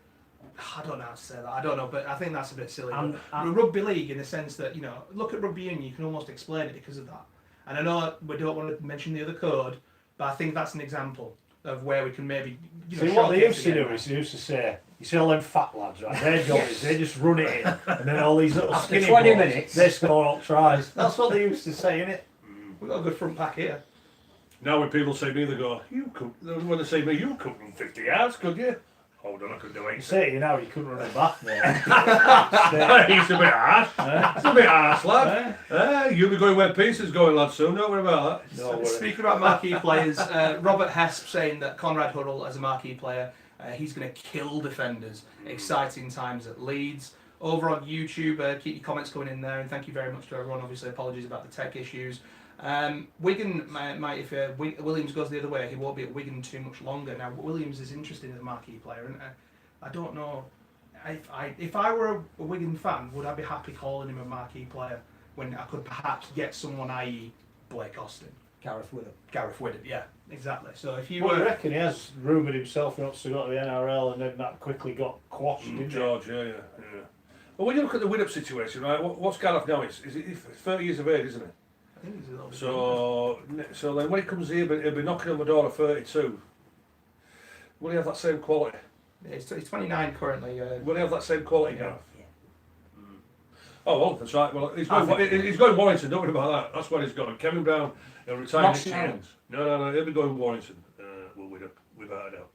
I don't know how to say that. I don't know, but I think that's a bit silly. And- But rugby league, in the sense that look at rugby union, you can almost explain it because of that. And I know we don't want to mention the other code, but I think that's an example of where we can maybe. See, what they used to do again. is they used to say, you see all them fat lads, right? Their job is they just run it in, and then all these little After skinny 20 blokes, minutes. they score all tries. That's what they used to say, innit? We've got a good front pack here. Now when people say me, they go, you could, when they say me, you couldn't run 50 yards, could you? Hold on, I could do You 80. say it, you know, you couldn't run it back, mate. He's a bit harsh. It's a bit harsh, lad. You'll be going where Peterson's going, lad, soon. Don't worry about that. No worry. Speaking about marquee players, Robert Hesp saying that Conrad Huddle as a marquee player, he's going to kill defenders. Exciting times at Leeds. Over on YouTube, keep your comments coming in there, and thank you very much to everyone. Obviously, apologies about the tech issues. Wigan might, if Williams goes the other way, he won't be at Wigan too much longer. Now, Williams is interested in a marquee player, and I don't know if I were a Wigan fan, would I be happy calling him a marquee player when I could perhaps get someone, i.e., Blake Austin, Gareth Widdop. Gareth Widdop? Yeah, exactly. So if you Well, I were, reckon he has rumoured himself he wants to go to the NRL, and then that quickly got quashed, didn't it? George, yeah. Well, when you look at the Widdop situation, right, what's Gareth now? He's 30 years of age, isn't he? I think he's a little bit younger. So then when he comes here, he'll be knocking on the door of 32. Will he have that same quality? Yeah, he's 29 currently. Will he have that same quality, Gareth? Yeah. Oh, well, that's right. Well, he's going Warrington, don't worry about that. That's where he's going. Kevin Brown, he'll retire Not next year. Snellings. No, he'll be going Warrington, without a doubt.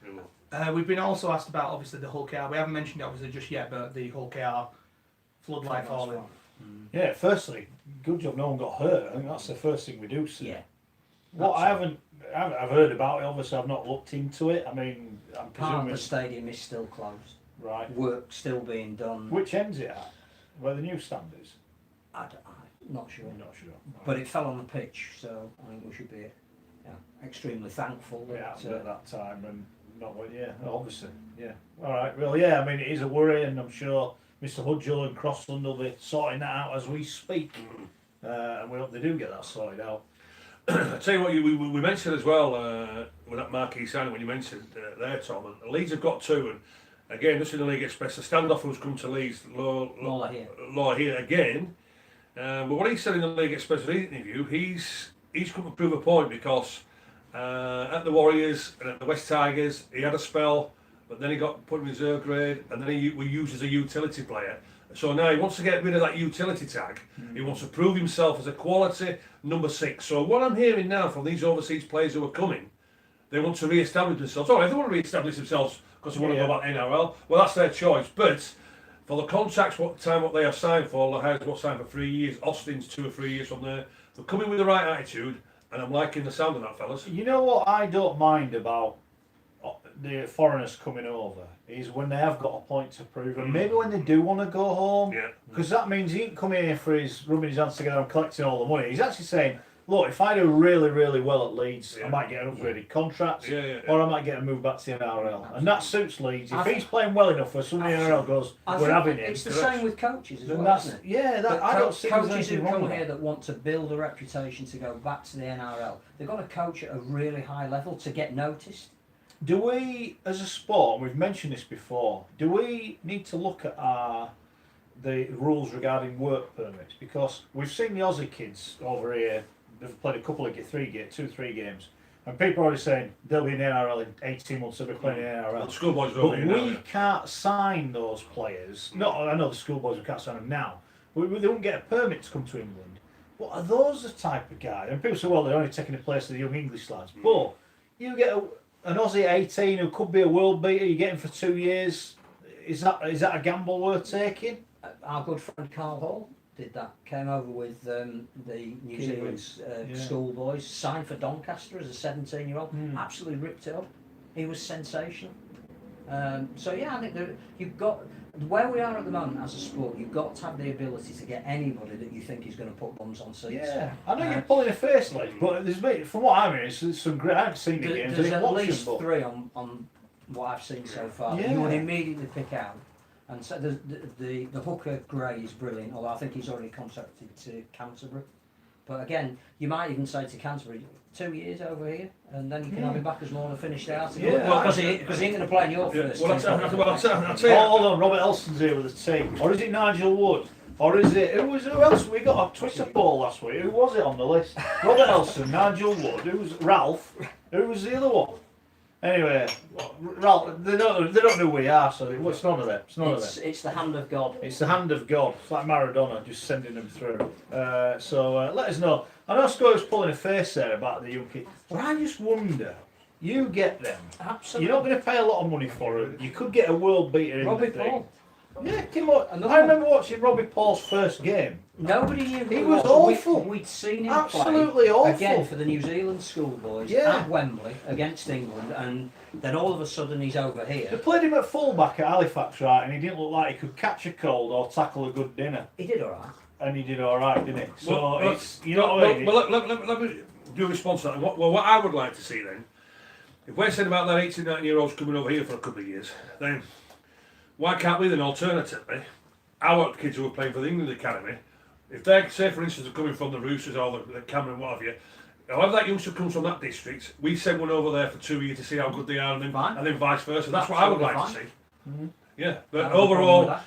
He will. We've been also asked about obviously the Hull KR. We haven't mentioned it obviously just yet, but the Hull KR floodlight falling. Yeah, firstly, good job no one got hurt. I think that's the first thing we do see. Yeah. What I've heard about it, obviously I've not looked into it. I mean, I'm Part of presuming... the stadium is still closed. Right. Work still being done. Which end's it at? Where the new stand is? I'm not sure. I'm not sure. But it fell on the pitch, so I think we should be extremely thankful It that happened at that time, and not what, yeah, obviously, yeah. All right, well, yeah, I mean, it is a worry, and I'm sure Mr. Hudgell and Crossland will be sorting that out as we speak, and we hope they do get that sorted out. I tell you what, we mentioned as well with that marquee signing when you mentioned there, Tom, and Leeds have got two, and again, just in the League Express, the standoff who's come to Leeds, Law here again. But what he said in the League Express interview, he's come to prove a point because at the Warriors and at the West Tigers, he had a spell, but then he got put in reserve grade, and then he was used as a utility player. So now he wants to get rid of that utility tag. He wants to prove himself as a quality number 6. So what I'm hearing now from these overseas players who are coming, they want to re-establish themselves. All right, if they want to re-establish themselves because they want to go back to NRL, well, that's their choice. But for the contracts, what they have signed for, Lahay's what signed for 3 years, Austin's 2 or 3 years from there. They're coming with the right attitude, and I'm liking the sound of that, fellas. You know what I don't mind about the foreigners coming over is when they have got a point to prove, and maybe when they do want to go home, because that means he ain't coming here for his rubbing his hands together and collecting all the money. He's actually saying, look, if I do really, really well at Leeds, I might get an upgraded contract, or I might get a move back to the NRL. And that suits Leeds. If he's playing well enough for some of the NRL goes, we're having him. It's the same with coaches as well, isn't it? Yeah, I don't see coaches who come wrong here that want to build a reputation to go back to the NRL, they've got to coach at a really high level to get noticed. Do we, as a sport, and we've mentioned this before, do we need to look at the rules regarding work permits? Because we've seen the Aussie kids over here, they've played a couple of 3 games, and people are already saying they'll be in the NRL in 18 months, they'll be playing in the NRL. The schoolboys are but over here now, we can't sign those players. No, I know the schoolboys, we can't sign them now. They won't get a permit to come to England. But are those the type of guy? And people say, well, they're only taking the place of the young English lads. But you get an Aussie at 18 who could be a world beater, you get him for 2 years. Is that a gamble worth taking? Our good friend Carl Hall did that. Came over with the New Zealand schoolboys, signed for Doncaster as a 17-year-old. Absolutely ripped it up. He was sensational. So yeah, I think that you've got where we are at the moment as a sport. You've got to have the ability to get anybody that you think is going to put bums on seats. Yeah, I know you're pulling a face, like, but there's been, from what I mean, it's some great. I haven't seen the games. There's at least 3 on what I've seen so far. That you would immediately pick out. And so the hooker Gray is brilliant, although I think he's already contracted to Canterbury. But again, you might even say to Canterbury, 2 years over here, and then you can have him back as more than a finished article. Because he ain't going to play in your first team. I'll tell you. Hold on, Robert Elson's here with the team. Or is it Nigel Wood? Or is it, who else? We got a Twitter poll last week. Who was it on the list? Robert Elson, Nigel Wood, who was Ralph, who was the other one? Anyway, Ralph, they don't know who we are, so it's none of them. It's the hand of God. It's the hand of God. It's like Maradona, just sending them through. So let us know. I know Scott's pulling a face there about the young kid, but I just wonder, you get them. Absolutely. You're not going to pay a lot of money for them. You could get a world beater in Robbie the thing. Paul. Yeah, come on. I remember watching Robbie Paul's first game. Nobody knew who he was awful. We'd seen him absolutely play awful again for the New Zealand schoolboys at Wembley against England, and then all of a sudden he's over here. They played him at fullback at Halifax, right, and he didn't look like he could catch a cold or tackle a good dinner. He did all right. And he did all right, didn't he? So it's, you know what I mean? Well, let me do a response to that. What I would like to see then, if we're saying about that 18, 19-year-olds coming over here for a couple of years, then why can't we then alternatively, our kids who are playing for the England Academy, if they're, say for instance, are coming from the Roosters or the Cameron, what have you, however that youngster comes from that district, we send one over there for 2 years to see how good they are, and then vice versa. That's what I would like to see. Mm-hmm. Yeah, but overall,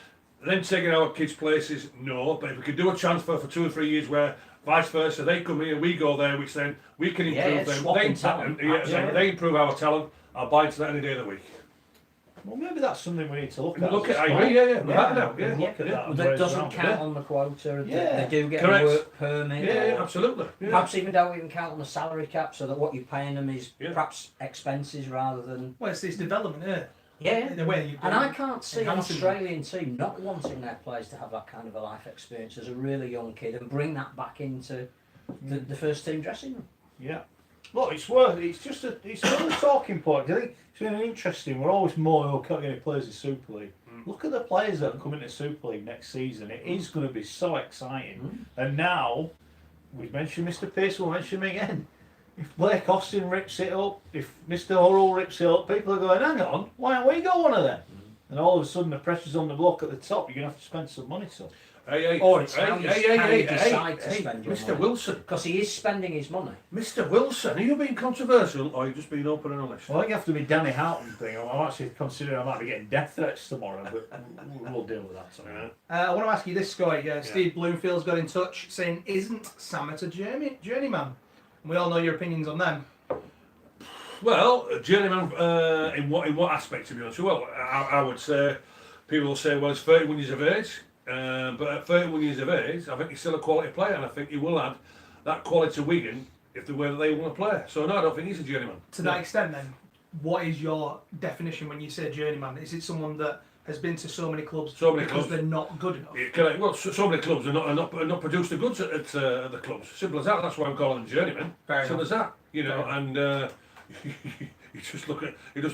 them taking our kids' places, no. But if we could do a transfer for 2 or 3 years where vice versa, they come here, we go there, which then we can improve them. They improve our talent. I'll buy into that any day of the week. Well, maybe that's something we need to look at. I agree, That doesn't count on the quota. They do get a work permit. Yeah, absolutely. Perhaps even don't even count on the salary cap, so that what you're paying them is perhaps expenses rather than. Well, it's this development, isn't it? Yeah, the way and I can't see an Australian team not wanting their players to have that kind of a life experience as a really young kid and bring that back into the first team dressing room. Yeah. Look, it's another talking point. I think it's been interesting. We're always more who can't get any players in Super League. Look at the players that are coming to Super League next season. It is going to be so exciting. And now, we've mentioned Mr. Pearce, we'll mention him again. If Blake Austin rips it up, if Mr. Hurrell rips it up, people are going, hang on, why don't we go one of them? And all of a sudden the pressure's on the block at the top, you're going to have to spend some money. So. Or it's how you decide to spend your Mr. money. Wilson. Because he is spending his money. Mr. Wilson, are you being controversial or are you just being open and honest? Well, I think you have to be Danny Houghton thing. I'm actually considering I might be getting death threats tomorrow, but we'll deal with that tomorrow. I want to ask you this, Scotty. Steve Bloomfield's got in touch saying, isn't Samet a journeyman? And we all know your opinions on them. Well, journeyman in what aspect, to be honest? Well, I would say, people will say, well, it's 31 years of age. But at 31 years of age, I think he's still a quality player, and I think he will add that quality to Wigan if the way that they want to play. So no, I don't think he's a journeyman. To that extent, then, what is your definition when you say journeyman? Is it someone that has been to so many clubs because they're not good enough? Yeah, well, so many clubs are not produced the goods at the clubs. Simple as that. That's why I'm calling them journeymen. Simple as that. You know, and You just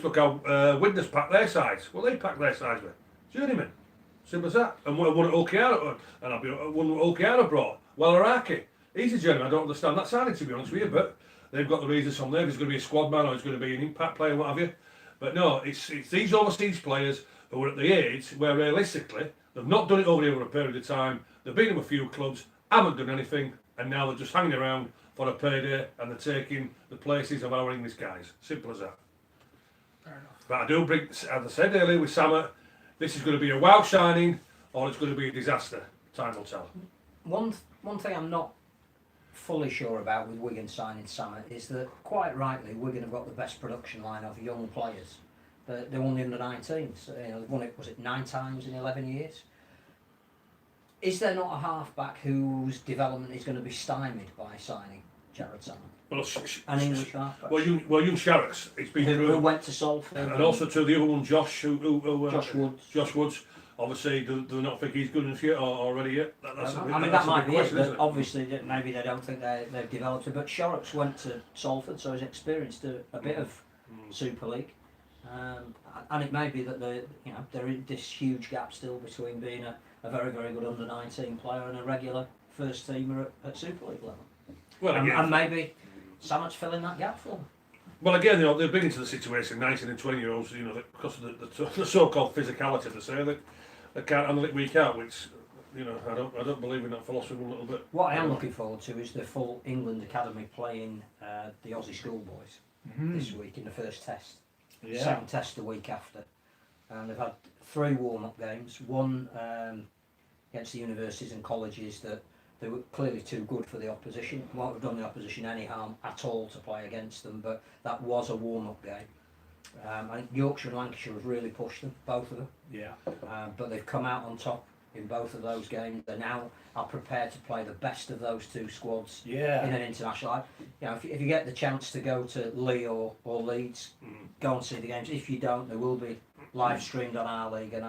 look how Widnes pack their sides. Well, they pack their sides with journeymen. Simple as that. And one at Ulquiano, and I'll be one what Ulquiano brought. Well, Araki, he's a journeyman. I don't understand that signing, to be honest with you, but they've got the reasons from there. There's going to be a squad man or there's going to be an impact player, what have you. But no, it's these overseas players who are at the age where realistically they've not done it over here over a period of time. They've been in a few clubs, haven't done anything, and now they're just hanging around for a payday and they're taking the places of our English guys. Simple as that. Fair enough. But I do bring, as I said earlier with Sammer, this is going to be a wow signing or it's going to be a disaster. Time will tell. One thing I'm not fully sure about with Wigan signing Sammer is that, quite rightly, Wigan have got the best production line of young players. They won the under-19s. They've won it, was it 9 times in 11 years? Is there not a half-back whose development is going to be stymied by signing Jared Sammer? Well, An English half-back. young Sharrock's, it's been who proven. went to Salford. And also to the other one, Josh, Josh Woods. Josh Woods. Obviously, do not think he's good enough yet or already yet. That's that might be it, question, but isn't it? obviously maybe they don't think they've developed it. But Shorrocks went to Salford, so he's experienced a bit of Super League. And it may be that there is this huge gap still between being a very, very good under-19 player and a regular first teamer at Super League level. Well, again, and maybe Sammett's filling that gap for them. well, again, they're big into the situation. 19 and 20-year-olds, because of the so-called physicality, they say they can't handle it week out. Which, I don't believe in that philosophy a little bit. What I am looking forward to is the full England academy playing the Aussie schoolboys this week in the first test. Yeah. Second test the week after. And they've had 3 warm-up games. One against the universities and colleges that they were clearly too good for the opposition. Won't have done the opposition any harm at all to play against them, but that was a warm-up game. I think Yorkshire and Lancashire have really pushed them, both of them. Yeah. But they've come out on top in both of those games. They now are prepared to play the best of those 2 squads in an international. If you get the chance to go to Lee or Leeds, go and see the games. If you don't, they will be live streamed on our league, and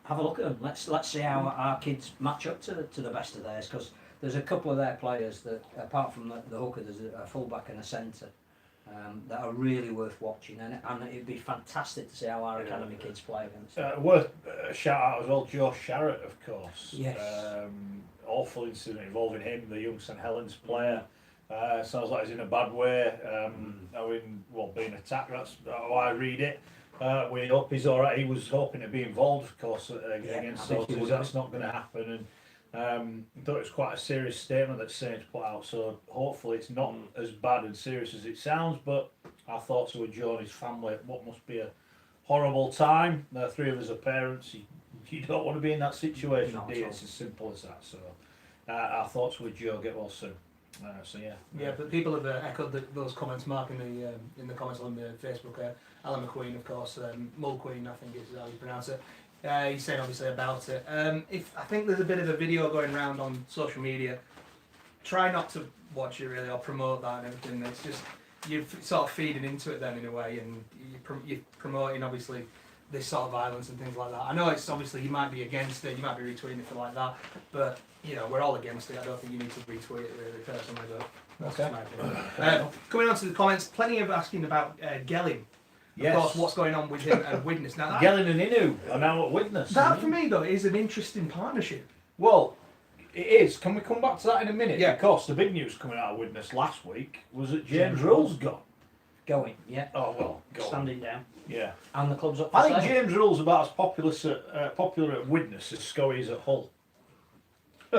have a look at them. Let's see how our kids match up to the best of theirs, because there's a couple of their players that, apart from the hooker, there's a fullback and a centre. That are really worth watching, and it'd be fantastic to see how our academy kids play against. Worth a shout out as well, Joe Sharrett, of course. Yes. Awful incident involving him, the young St Helens player. Sounds like he's in a bad way. Being attacked. That's how I read it. We hope he's all right. He was hoping to be involved, of course, against Salters. That's not going to happen. And I thought it was quite a serious statement that Saints put out, so hopefully it's not as bad and serious as it sounds, but our thoughts are with Joe and his family. What must be a horrible time. 3 of us are parents. You don't want to be in that situation, do you? It's as simple as that. So our thoughts are with Joe. Get well soon. Yeah, but people have echoed those comments, Mark, in the comments on the Facebook. Alan McQueen, of course, Mulqueen, I think is how you pronounce it. He's saying obviously about it. I think there's a bit of a video going around on social media. Try not to watch it really or promote that and everything. It's just you're sort of feeding into it then in a way, and you're promoting obviously this sort of violence and things like that. I know it's obviously you might be against it, you might be retweeting it for like that, but we're all against it. I don't think you need to retweet it really personally, but that's just my opinion. Coming on to the comments, plenty of asking about Gelling. Yes. Of course, what's going on with him and Widnes. Now, Gelling and Inu are now at Widnes. That for me though is an interesting partnership. Well, it is. Can we come back to that in a minute? Yeah. Because the big news coming out of Widnes last week was that James Rule's gone. Going, yeah. Oh well, gone. Standing down. Yeah. And the club's up for I think sale. James Rule's about as popular at Widnes as Scoey is at Hull. I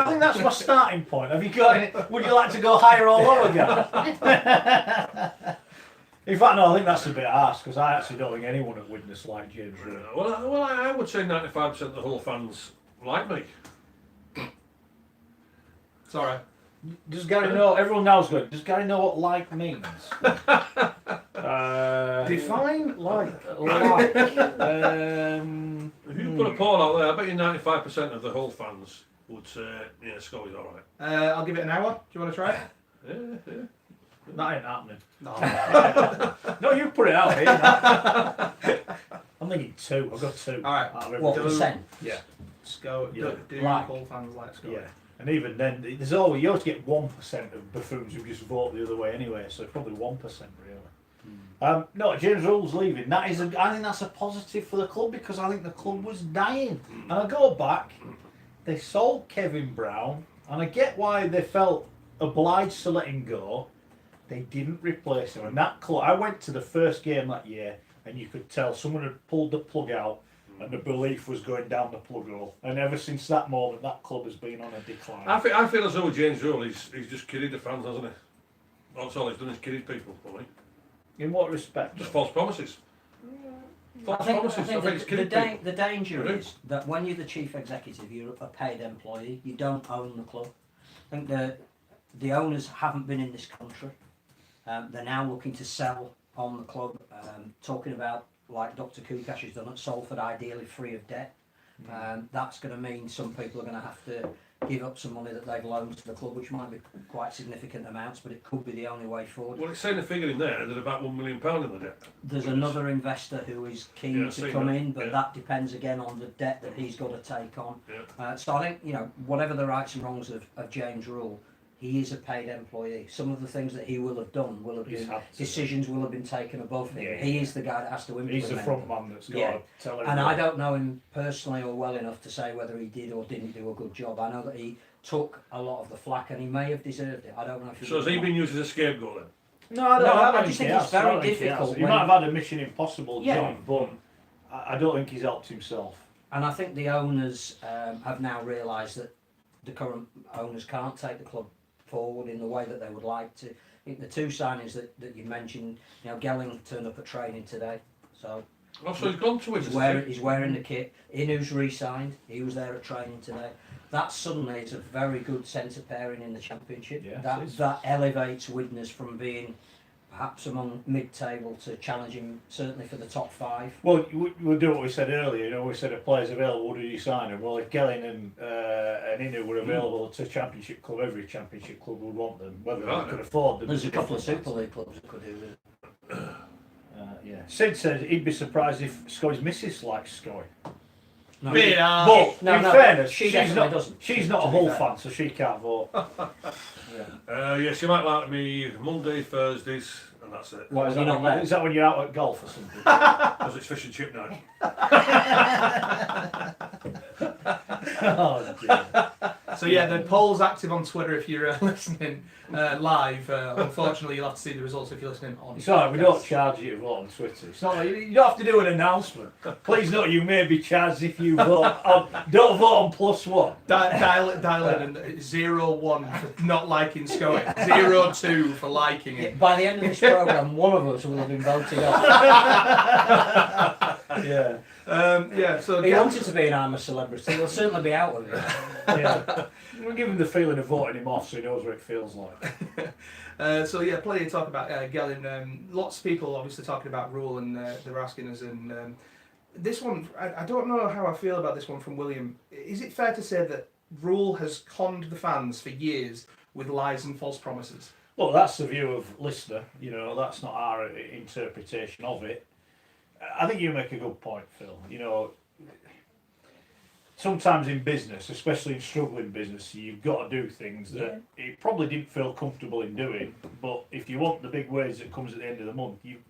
think that's my starting point. Have you got any? Would you like to go higher or lower, guys? In fact, no, I think that's a bit harsh because I actually don't think anyone at Widnes like James Rule. Well, I would say 95% of the Hull fans like me. Sorry. Does Gary know? Everyone now's going. Does Gary know what like means? Define like. If you put a poll out there, I bet you 95% of the Hull fans would say, yeah, Scully's all right. I'll give it an hour. Do you want to try it? Yeah. That ain't happening. No. No, you put it out here. I'm thinking 2. I've got 2. All right. Out of What everything. percent? Yeah. Do Like. Hull fans like Scully? Yeah. And even then, there's always you always get 1% of buffoons who just vote the other way anyway. So probably 1% really. No, James Rule's leaving. I think that's a positive for the club because I think the club was dying. And I go back, they sold Kevin Brown, and I get why they felt obliged to let him go. They didn't replace him. And that club, I went to the first game that year, and you could tell someone had pulled the plug out, and the belief was going down the plug hole. And ever since that moment, that club has been on a decline. I feel as though with James Rule, he's just kidded the fans, hasn't he? That's all he's done is kidded people, really. In what respect? Just false promises. False promises. I think it's kidding people. The danger is that when you're the chief executive, you're a paid employee. You don't own the club. I think the owners haven't been in this country. They're now looking to sell on the club, talking about, like Dr. Kukash has done at Salford, ideally free of debt. That's going to mean some people are going to have to give up some money that they've loaned to the club, which might be quite significant amounts, but it could be the only way forward. Well, it's saying the figure in there that about £1 million in the debt. There's another investor who is keen to come in, but that depends again on the debt that he's got to take on. So I think, whatever the rights and wrongs of James Rule, he is a paid employee. Some of the things that he will have done will have been decisions will have been taken above him. He is the guy that has to implement. He's the front man that's got to tell everyone. And I don't know him personally or well enough to say whether he did or didn't do a good job. I know that he took a lot of the flack and he may have deserved it. I don't know if he So has he been used as a scapegoat then? No, I just think it's very difficult. He might have had a Mission Impossible job, but I don't think he's helped himself. And I think the owners have now realised that the current owners can't take the club forward in the way that they would like to. I think the two signings that you mentioned, Gelling turned up at training today, so he's gone to it. He's wearing the kit. Inu's re-signed. He was there at training today. That suddenly is a very good centre pairing in the Championship. That elevates Widnes from being perhaps among mid-table to challenging certainly for the top 5. Well, we'll do what we said earlier. We said if players available, would you sign them? Well, if Gelling and Inu were available to Championship club, every Championship club would want them, whether they could afford them. There's a couple of Super League clubs that could do with it. Sid said he'd be surprised if Scoy's missus likes Scoy. No, but in fairness, she's not a Hull fair. fan, so she can't vote. Yes, you might like me Monday, Thursdays, and that's it. What, is that when you're out at golf or something? Because it's fish and chip night. Oh, dear. So the poll's active on Twitter if you're listening live. Unfortunately, you'll have to see the results if you're listening on. It's alright, we don't charge you to vote on Twitter. It's not like you don't have to do an announcement. Please note you may be charged if you vote on. Don't vote on +1. Dial in and 0-1 for not liking Scoy, 0-2 for liking it. By the end of this programme, one of us will have been voted off. So he wanted to be an I'm a celebrity. He'll certainly be out of it. We'll give him the feeling of voting him off so he knows what it feels like. Plenty to talk about Gelling. Lots of people obviously talking about Rule, and they're asking us. And this one, I don't know how I feel about this one from William. Is it fair to say that Rule has conned the fans for years with lies and false promises? Well, that's the view of listener. That's not our interpretation of it. I think you make a good point, Phil. Sometimes in business, especially in struggling business, you've got to do things that he probably didn't feel comfortable in doing. But if you want the big wage that comes at the end of the month, you've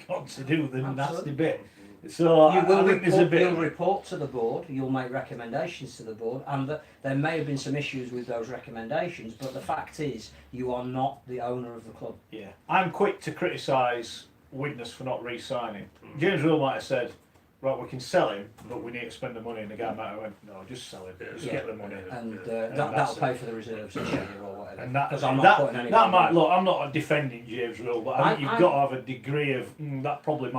got to do the nasty bit. So I think there's a bit. You'll report to the board. You'll make recommendations to the board, and there may have been some issues with those recommendations. But the fact is, you are not the owner of the club. Yeah, I'm quick to criticise Widnes for not re-signing. James Rule might have said, right, we can sell him, but we need to spend the money. And the guy might have went, no, just sell him, just get the money. And that'll pay for the reserves this year or whatever. And I'm not defending James Rule, but I think you've got to have a degree of that probably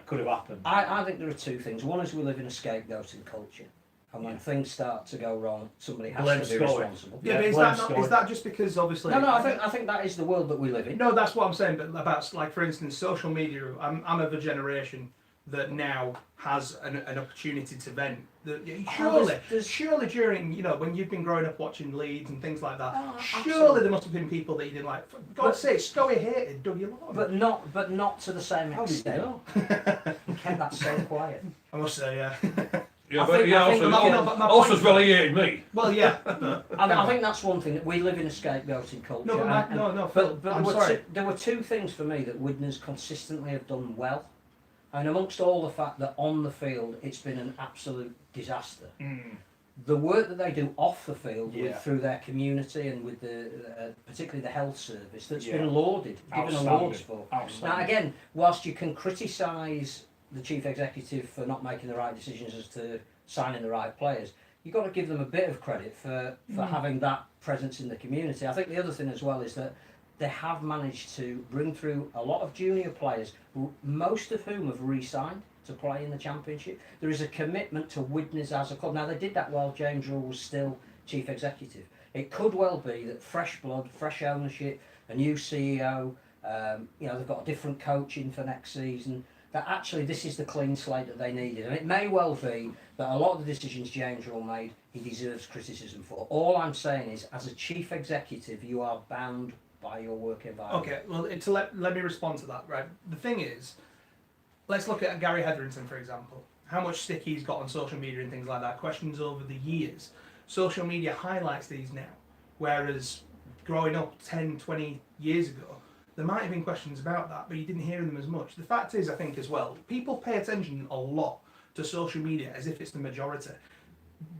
could have happened. I think there are two things. One is we live in a scapegoating culture. And when things start to go wrong, somebody has to be responsible. Yeah, but is that just because obviously? No, I think that is the world that we live in. No, that's what I'm saying. But about, like, for instance, social media. I'm of a generation that now has an opportunity to vent. Surely during when you've been growing up watching Leeds and things like that, surely there must have been people that you didn't like. For God's sake, Scully hated Dougie Lawn. But not to the same extent. He kept that so quiet. I must say, Yeah, I but think- yeah, I think also, not- no, but my also point- as well, he hated me. Well, yeah. I think that's one thing that we live in a scapegoating culture. No, but and- no, Phil, But I'm there, were sorry. there were two things for me that Widnes consistently have done well. And amongst all the fact that on the field it's been an absolute disaster, the work that they do off the field Yeah. through their community and with the particularly the health service that's Yeah. been lauded, given Outstanding. awards for. Outstanding. Now again, whilst you can criticise the chief executive for not making the right decisions as to signing the right players, you've got to give them a bit of credit for having that presence in the community. I think the other thing as well is that they have managed to bring through a lot of junior players, most of whom have re-signed to play in the Championship. There is a commitment to Widnes as a club. Now, they did that while James Rule was still chief executive. It could well be that fresh blood, fresh ownership, a new CEO, they've got a different coach in for next season, that actually this is the clean slate that they needed. And it may well be that a lot of the decisions James Rule made, he deserves criticism for. All I'm saying is, as a chief executive, you are bound by your work environment. Okay, well, let me respond to that, right? The thing is, let's look at Gary Hetherington, for example. How much stick he's got on social media and things like that, questions over the years. Social media highlights these now, whereas growing up 10, 20 years ago, there might have been questions about that, but you didn't hear them as much. The fact is, I think as well, people pay attention a lot to social media as if it's the majority.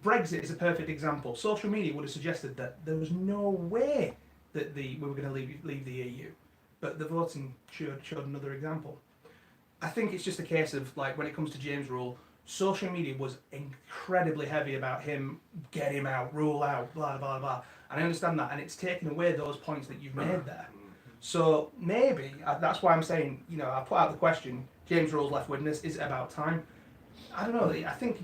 Brexit is a perfect example. Social media would have suggested that there was no way that we were going to leave the EU, but the voting showed another example. I think it's just a case of, like, when it comes to James Rule, social media was incredibly heavy about him, get him out, rule out, blah blah blah, and I understand that, and it's taken away those points that you've made there. So maybe that's why I'm saying, I put out the question, James Rule's left Widnes, is it about time? I don't know. I think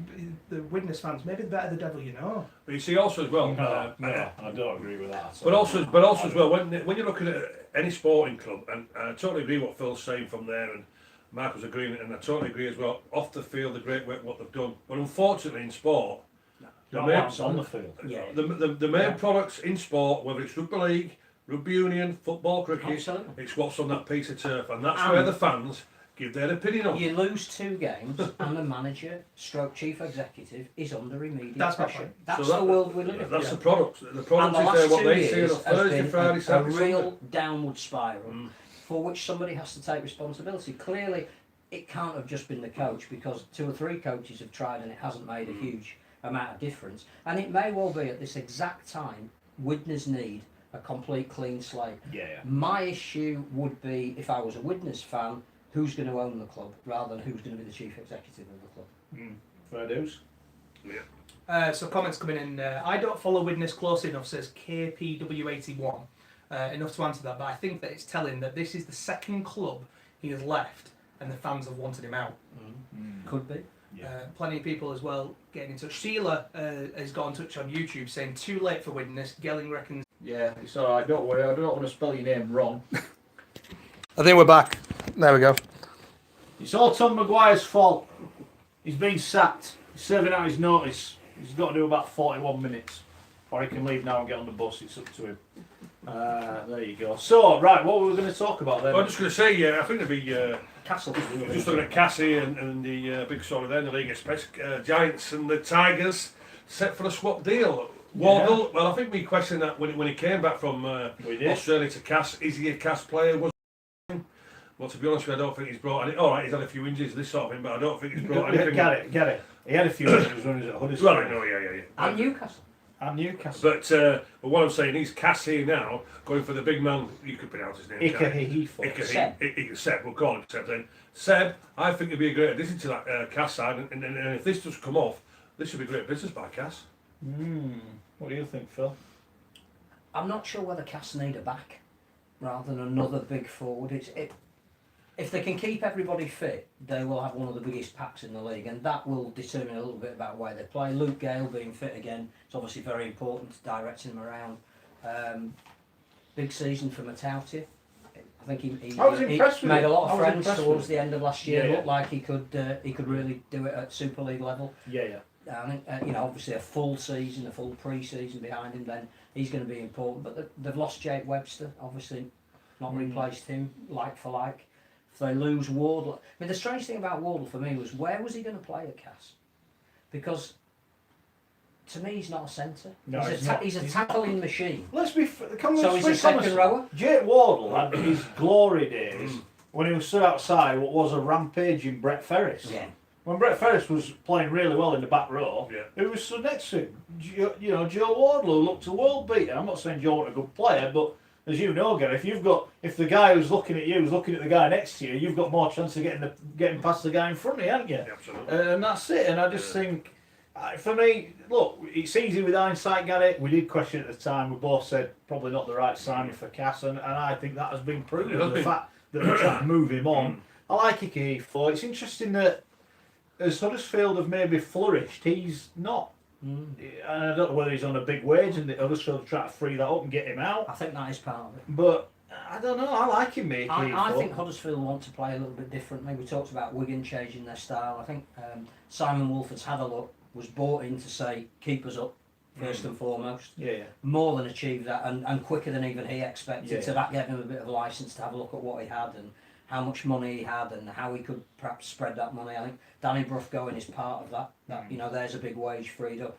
the Widnes fans, maybe better the devil you know. But you see, also as well, No, I don't agree with that. but also as well, when you're looking at any sporting club, and I totally agree what Phil's saying from there, and Mark was agreeing, and I totally agree as well. Off the field, the great work what they've done, but unfortunately in sport, No, what's on the field. Yeah. the main products in sport, whether it's rugby league, rugby union, football, cricket, Absolutely. it's what's on that piece of turf, and that's where the fans give their opinion on. You lose 2 games and the manager stroke chief executive is under immediate That's my pressure. point. That's So the world we live in. That's the product. The And product the is last there. What 2 they see on years a has Thursday, been Friday, a Saturday, real Sunday. downward spiral for which somebody has to take responsibility. Clearly, it can't have just been the coach, because 2 or 3 coaches have tried and it hasn't made a huge amount of difference. And it may well be at this exact time Widnes need a complete clean slate. Yeah. My issue would be, if I was a Widnes fan, who's going to own the club rather than who's going to be the chief executive of the club. Fair dues. So comments coming in. I don't follow Widnes close enough, says KPW81. Enough to answer that, but I think that it's telling that this is the second club he has left and the fans have wanted him out. Could be. Plenty of people as well getting in touch. Sheila has got in touch on YouTube saying, too late for Widnes. Gelling reckons. Yeah, it's alright, don't worry, I don't want to spell your name wrong. I think we're back. There we go. It's all Tom Maguire's fault. He's been sacked. He's serving out his notice. He's got to do about 41 minutes. Or he can leave now and get on the bus, it's up to him. There you go. So, right, what were we going to talk about then? I'm just going to say, I think there'd be Castle. just looking at Cassie and the big story there in the league, especially Giants and the Tigers set for a swap deal. Wardle, well, I think we questioned that when he came back from We did. Australia to Cass. Is he a Cass player? Well, to be honest with you, I don't think he's brought any. All right, he's had a few injuries, this sort of thing, but I don't think he's brought anything. Get it. He had a few injuries when he was at Huddersfield. Well, no, yeah. And Newcastle. And Newcastle. But what I'm saying, he's Cassie now, going for the big man. You could pronounce his name. Seb. We'll call him Seb then. Seb, I think he'd be a great addition to that Cass side, and if this does come off, this should be great business by Cass. What do you think, Phil? I'm not sure whether Cass need a back rather than another big forward. If they can keep everybody fit, they will have one of the biggest packs in the league, and that will determine a little bit about where they play. Luke Gale being fit again is obviously very important, directing him around. Big season for Matautia. I think he I was impressed with made him. a lot I of was friends impressed towards with the end of last year. Yeah. Looked like he could really do it at Super League level. Yeah. I think obviously a full season, a full pre-season behind him, then he's going to be important. But they've lost Jake Webster, obviously not replaced him like for like. If they lose Wardle, I mean, the strange thing about Wardle for me was, where was he going to play at Cass? because to me he's not a centre. No, he's not. He's a He's tackling machine. Let's be. Can we So he's a speak second honestly? rower. Jake Wardle had his glory days when he was stood outside what was a rampaging Brett Ferris. Yeah. When Brett Ferris was playing really well in the back row, who was stood next to him? Joe Wardle, who looked a world beater. I'm not saying Joe wasn't a good player, but as you know, Gary, if the guy who's looking at you is looking at the guy next to you, you've got more chance of getting past the guy in front of you, haven't you? Absolutely. And that's it. And I just think, for me, look, it's easy with hindsight, Gary. We did question at the time. We both said probably not the right signing for Cass, and I think that has been proven. The fact that they're trying to move him on. I like Ike for. It's interesting that as Huddersfield have maybe flourished, he's not. And I don't know whether he's on a big wage and Huddersfield try to free that up and get him out. I think that is part of it. But I don't know. I like him, mate. I think Huddersfield want to play a little bit differently. We talked about Wigan changing their style. I think Simon Wolford's had a look, was bought in to say keep us up first and foremost. Yeah. More than achieved that, and quicker than even he expected. Yeah. So that gave him a bit of a licence to have a look at what he had and how much money he had and how he could perhaps spread that money. I think Danny Brough going is part of that. There's a big wage freed up.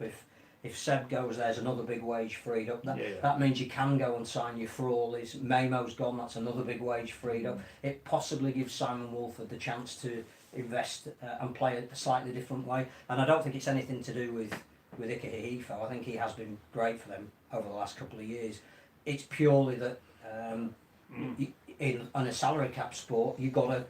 If Seb goes, there's another big wage freed up. That means you can go and sign your Frawleys. Mamo's gone, that's another big wage freed up. It possibly gives Simon Wolford the chance to invest and play a slightly different way. And I don't think it's anything to do with Ike Hifo. I think he has been great for them over the last couple of years. It's purely that in a salary cap sport, you've got to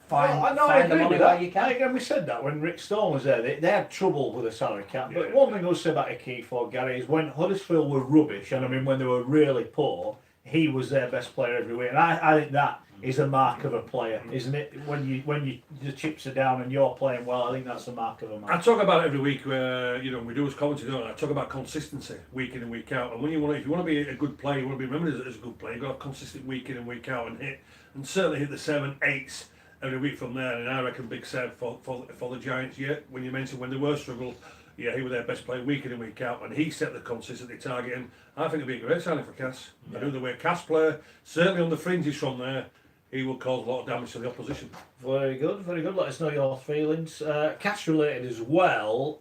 find the money where you can. And we said that when Rick Stone was there, they had trouble with the salary cap. But one thing I would say about Ike for Gary is when Huddersfield were rubbish, and I mean when they were really poor, he was their best player every week. And I think that is a mark of a player, isn't it? When the chips are down and you're playing well, I think that's a mark of a man. I talk about it every week. We do as commentary, don't I? I talk about consistency, week in and week out. And if you want to be a good player, you want to be remembered as a good player, you've got to have consistent week in and week out and certainly hit the 7, 8s every week from there. And I reckon Big Seb for the Giants. When you mentioned when they were struggled, he was their best player week in and week out, and he set the consistency target. And I think it'd be a great signing for Cass. I know the way Cass player, certainly on the fringes from there, he will cause a lot of damage to the opposition. Very good, very good. Let us know your feelings. Cass related as well.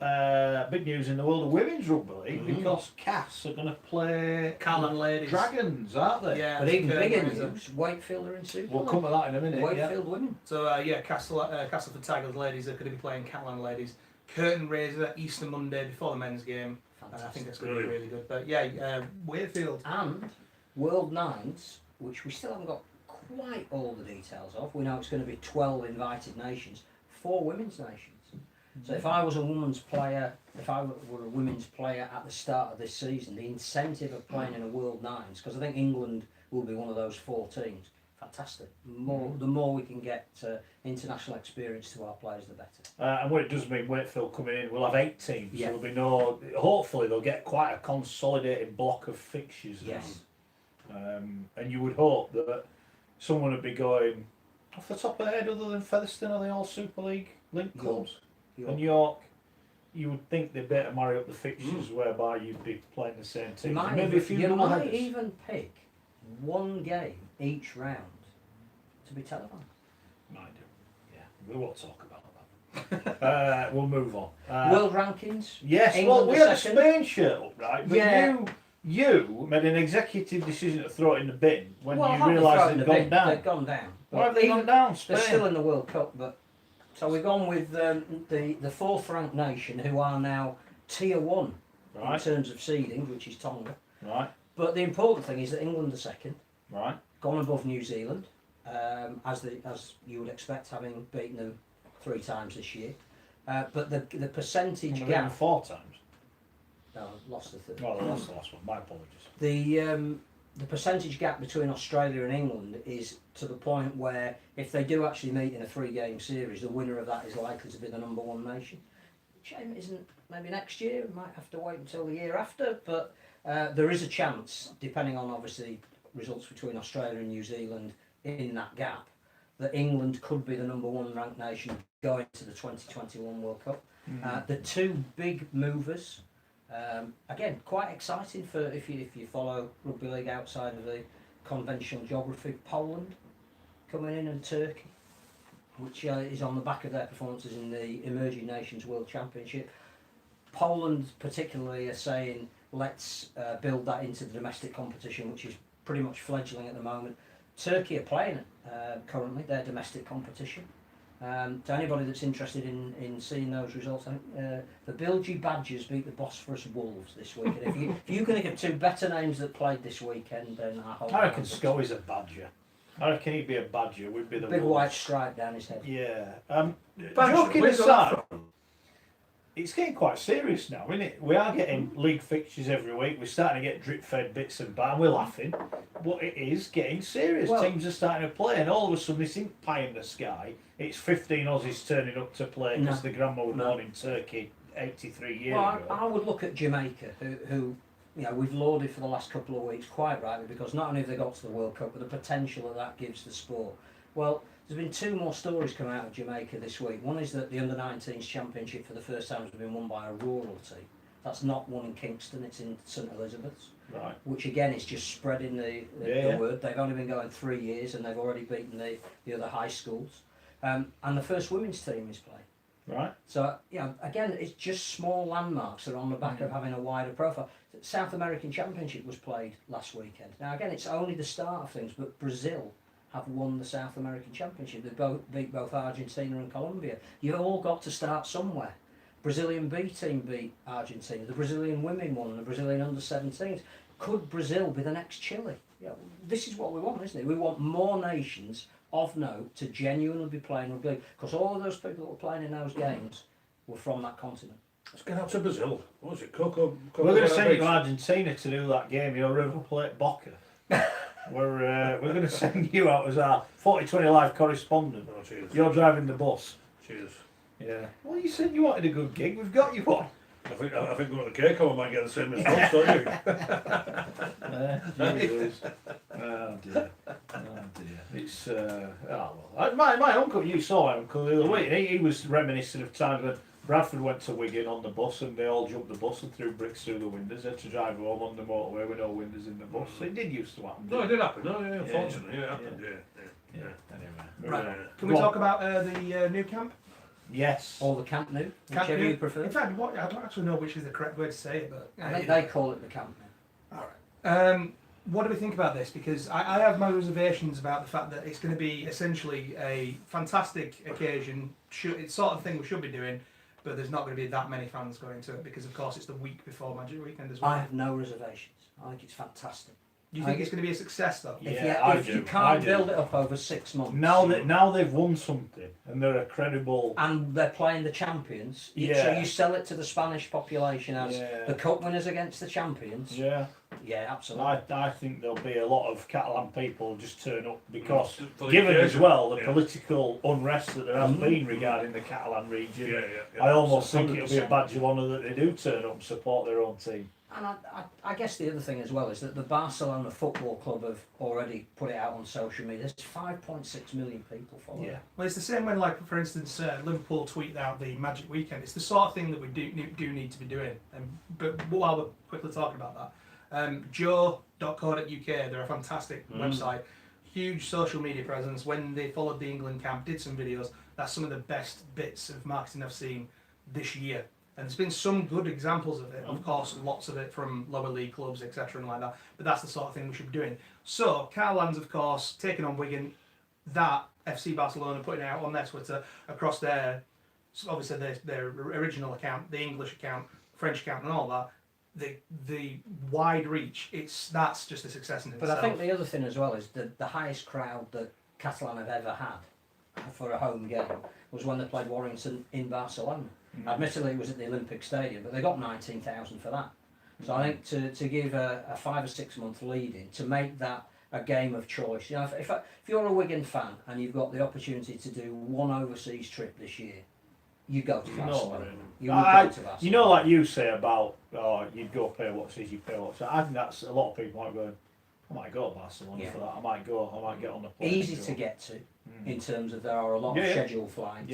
Big news in the world of women's rugby league because Cass are going to play Callan ladies. Dragons, aren't they? Yeah, But even bigger news, Wakefield are in Super We'll League. come to that in a minute. Wakefield women. So Castleford Tigers ladies are going to be playing Catalan ladies. Curtain raiser Easter Monday before the men's game. And I think that's going to be really good. But Wakefield. And World Nines, which we still haven't got quite all the details of. We know it's going to be 12 invited nations, 4 women's nations. So if I was a women's player, if I were a women's player at the start of this season, the incentive of playing in a World Nines, because I think England will be one of those 4 teams. Fantastic. The more we can get international experience to our players, the better. And what it does mean, Wakefield coming in, we'll have 8 teams. Yeah. There'll be hopefully they'll get quite a consolidated block of fixtures. Yes. And you would hope that someone would be going, off the top of their head, other than Featherstone, are they all Super League linked clubs? And York, you would think they'd better marry up the fixtures whereby you'd be playing the same team. Maybe a few you double might headers. even pick one game each round to be televised. Might do. Yeah, we won't talk about that. We'll move on. World rankings. Yes, England we had a second. Spain shirt up, right? But Yeah. you made an executive decision to throw it in the bin when Well, you realised they'd gone down. They've gone down. Why have they gone down, Spain? They're still in the World Cup, but so we've gone with the 4th ranked nation, who are now tier 1 in terms of seeding, which is Tonga. Right. But the important thing is that England are second, Right. gone above New Zealand, as you would expect, having beaten them 3 times this year. But the percentage gap. 4 times. No, lost the third. Well, that's the last one. My apologies. The percentage gap between Australia and England is to the point where if they do actually meet in a 3-game series, the winner of that is likely to be the number 1 nation. Shame it isn't maybe next year. We might have to wait until the year after, but there is a chance, depending on obviously results between Australia and New Zealand in that gap, that England could be the number 1 ranked nation going to the 2021 World Cup. The 2 big movers. Again, quite exciting for if you follow rugby league outside of the conventional geography. Poland coming in and Turkey, which is on the back of their performances in the Emerging Nations World Championship. Poland particularly are saying let's build that into the domestic competition, which is pretty much fledgling at the moment. Turkey are playing currently their domestic competition. To anybody that's interested in seeing those results, I think the Bilgi Badgers beat the Bosphorus Wolves this week. And if you can think of two better names that played this weekend, then I reckon Scully's a Badger. I reckon he'd be a Badger. We'd be the big Wolves. white stripe down his head. Yeah. Badger, Joking where's that aside, it's getting quite serious now, isn't it? We are getting league fixtures every week. We're starting to get drip-fed bits and bats. We're laughing, but it is getting serious. Well, teams are starting to play, and all of a sudden, this isn't pie in the sky. It's 15 Aussies turning up to play because the grandma was born in Turkey 83 years ago. I would look at Jamaica, who we've lauded for the last couple of weeks, quite rightly, because not only have they got to the World Cup, but the potential that gives the sport. Well, there's been two more stories come out of Jamaica this week. One is that the Under-19s Championship for the first time has been won by a rural team. That's not one in Kingston, it's in St Elizabeth's. Right. Which again is just spreading the word. They've only been going 3 years and they've already beaten the other high schools. And the first women's team is playing. Right. So, again, it's just small landmarks that are on the back of having a wider profile. The South American Championship was played last weekend. Now, again, it's only the start of things, but Brazil have won the South American Championship. They beat both Argentina and Colombia. You've all got to start somewhere. Brazilian B team beat Argentina. The Brazilian women won. The Brazilian under-17s. Could Brazil be the next Chile? This is what we want, isn't it? We want more nations of note to genuinely be playing rugby, because all of those people that were playing in those games were from that continent. Let's get out to Brazil. What was it? Coco We're going to send you to Argentina to do that game, River Plate Boca. We're going to send you out as our 4020 live correspondent. Oh, cheers. You're driving the bus. Cheers. Yeah. Well, you said you wanted a good gig. We've got you one. I think going to Cape I might get the same response, don't you? Oh dear. It's my uncle. You saw my uncle the other week. He was reminiscing of times when Bradford went to Wigan on the bus and they all jumped the bus and threw bricks through the windows. They had to drive home on the motorway with no windows in the bus. So it did used to happen. No, it did happen. No, yeah, unfortunately, it happened. Yeah. Anyway. Right. Can we talk about the new camp? Yes. Or the Camp Nou, Camp whichever Nou. you prefer. In fact, I don't actually know which is the correct way to say it, but I think they call it the Camp Nou. All right. What do we think about this? Because I have my reservations about the fact that it's going to be essentially a fantastic occasion. It's sort of thing we should be doing, but there's not going to be that many fans going to it because, of course, it's the week before Magic Weekend as well. I have no reservations. I think it's fantastic. Do you think it's going to be a success, though? If you can't build it up over 6 months. Now they've won something and they're a credible. And they're playing the champions. So you sell it to the Spanish population as the cup winners against the champions. Yeah. Yeah, absolutely. I think there'll be a lot of Catalan people just turn up because, For the given as occasion. well the political unrest that there has been regarding the Catalan region, I almost think it'll be a 100%. badge of honour that they do turn up and support their own team. And I guess the other thing as well is that the Barcelona Football Club have already put it out on social media. There's 5.6 million people following. Yeah. Well, it's the same when, like, for instance, Liverpool tweet out the Magic Weekend. It's the sort of thing that we do need to be doing. But while we're quickly talking about that, joe.co.uk, they're a fantastic website. Huge social media presence. When they followed the England camp, did some videos. That's some of the best bits of marketing I've seen this year. And there's been some good examples of it. Of course, lots of it from lower league clubs, etc. and like that. But that's the sort of thing we should be doing. So, Catalans, of course, taking on Wigan, that FC Barcelona putting it out on their Twitter across their, obviously their original account, the English account, French account, and all that. The wide reach, that's just a success in itself. But I think the other thing as well is the highest crowd that Catalan have ever had for a home game was when they played Warrington in Barcelona. Admittedly, it was at the Olympic Stadium, but they got 19,000 for that. So I think to give a 5 or 6 month lead in, to make that a game of choice. You know, if you're a Wigan fan and you've got the opportunity to do one overseas trip this year, you go to Barcelona. You would go to Barcelona. You know, like you say about, you'd go pay what's easy, pay what's. I think that's a lot of people might go, I might go to Barcelona for that. I might get on the plane. Easy to get to, in terms of there are a lot of scheduled flights.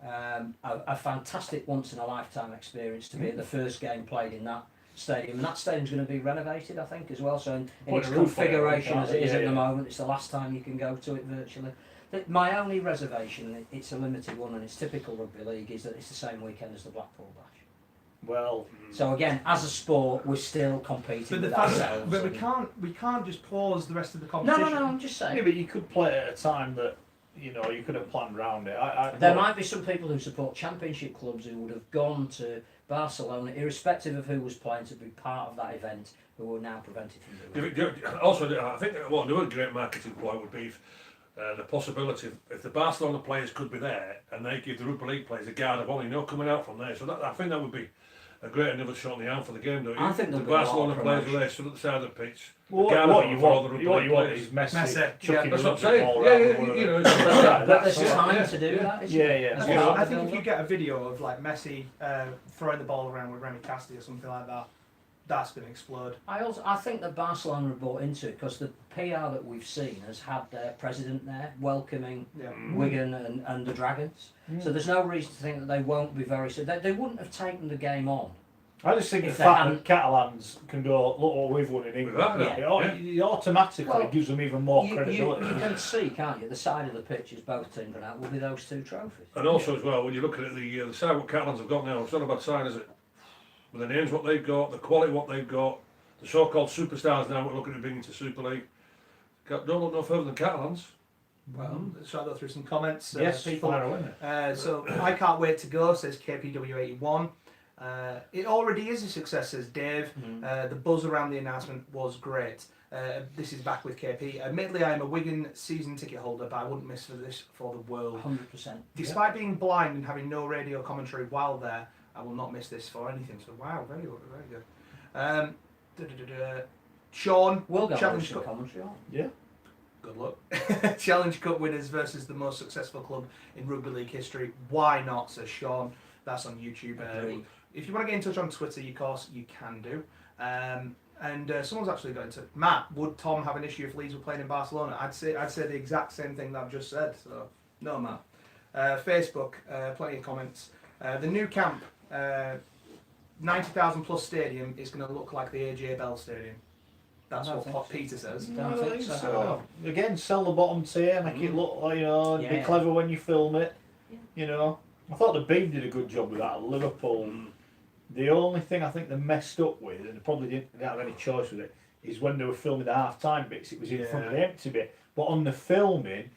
A fantastic once in a lifetime experience to be at the first game played in that stadium, and that stadium's going to be renovated, I think, as well. So in its configuration as it is at the moment, it's the last time you can go to it virtually. My only reservation, it's a limited one and it's typical rugby league, is that it's the same weekend as the Blackpool Bash. Well, So again, as a sport, we're still competing But the with fact, ourselves. but and- we can't just pause the rest of the No, competition. no, no. I'm just yeah, saying. but you could play it at a time that you could have planned around it. There might be some people who support championship clubs who would have gone to Barcelona, irrespective of who was playing, to be part of that event, who are now prevented from doing it. Also, I think what another great marketing point would be the possibility if the Barcelona players could be there and they give the Rugby League players a guard of honor, coming out from there. So that, I think that would be a great another shot in the arm for the game, don't you? I think the there'll be a lot Barcelona of players promotion. are there, stood at the side of the pitch. Well, guard what of you honor for all the want, Rugby what League you want players. is Messi Messi, chucking that's the what I'm saying. ball Yeah, around yeah, one of you know, the- But that's there's what- time to do that, isn't Yeah, there? yeah. That's I part of think the if you build-up. get a video of like Messi throwing the ball around with Remy Castilla or something like that, that's going to explode. I think that Barcelona have bought into it because the PR that we've seen has had their president there welcoming Yeah. Wigan and the Dragons. So there's no reason to think that they won't be very soon. They wouldn't have taken the game on. I just think the If they fact hadn't- that Catalans can go, look what we've won in England, Yeah. it automatically Well, gives them even more You credibility. can see, can't you? The side of the pitch as both teams run out will be those two trophies. And also as well, when you're looking at the side what Catalans have got now, it's not a bad sign, is it? With the names what they've got, the quality what they've got, the so-called superstars now we're looking at bringing to Super League. Don't look no further than Catalans. Well, shall I go through some comments? Yes, people. fire away. So I can't wait to go, says KPW81. It already is a success, says Dave. The buzz around the announcement was great. This is back with KP. Admittedly, I am a Wigan season ticket holder, but I wouldn't miss for this for the world. 100%. Despite being blind and having no radio commentary while there, I will not miss this for anything. So wow, very good. Sean, We'll go Challenge some Cup. commentary on. Yeah. Good luck. Challenge Cup winners versus the most successful club in Rugby League history. Why not, says Sean. That's on YouTube. Agreed. If you want to get in touch on Twitter, of course, you can do. And someone's actually got into Matt. Would Tom have an issue if Leeds were playing in Barcelona? I'd say the exact same thing that I've just said. So no, Matt. Facebook, plenty of comments. The new camp, 90,000 plus stadium is going to look like the AJ Bell Stadium. That's I don't what think Pop so. Peter says. Don't think so. Again, sell the bottom tier, make it look like, be Yeah. clever when you film it. Yeah. I thought the Beam did a good job with that at Liverpool. The only thing I think they messed up with, and they probably didn't have any choice with it, is when they were filming the half-time bits, it was in front of the empty bit. But on the filming,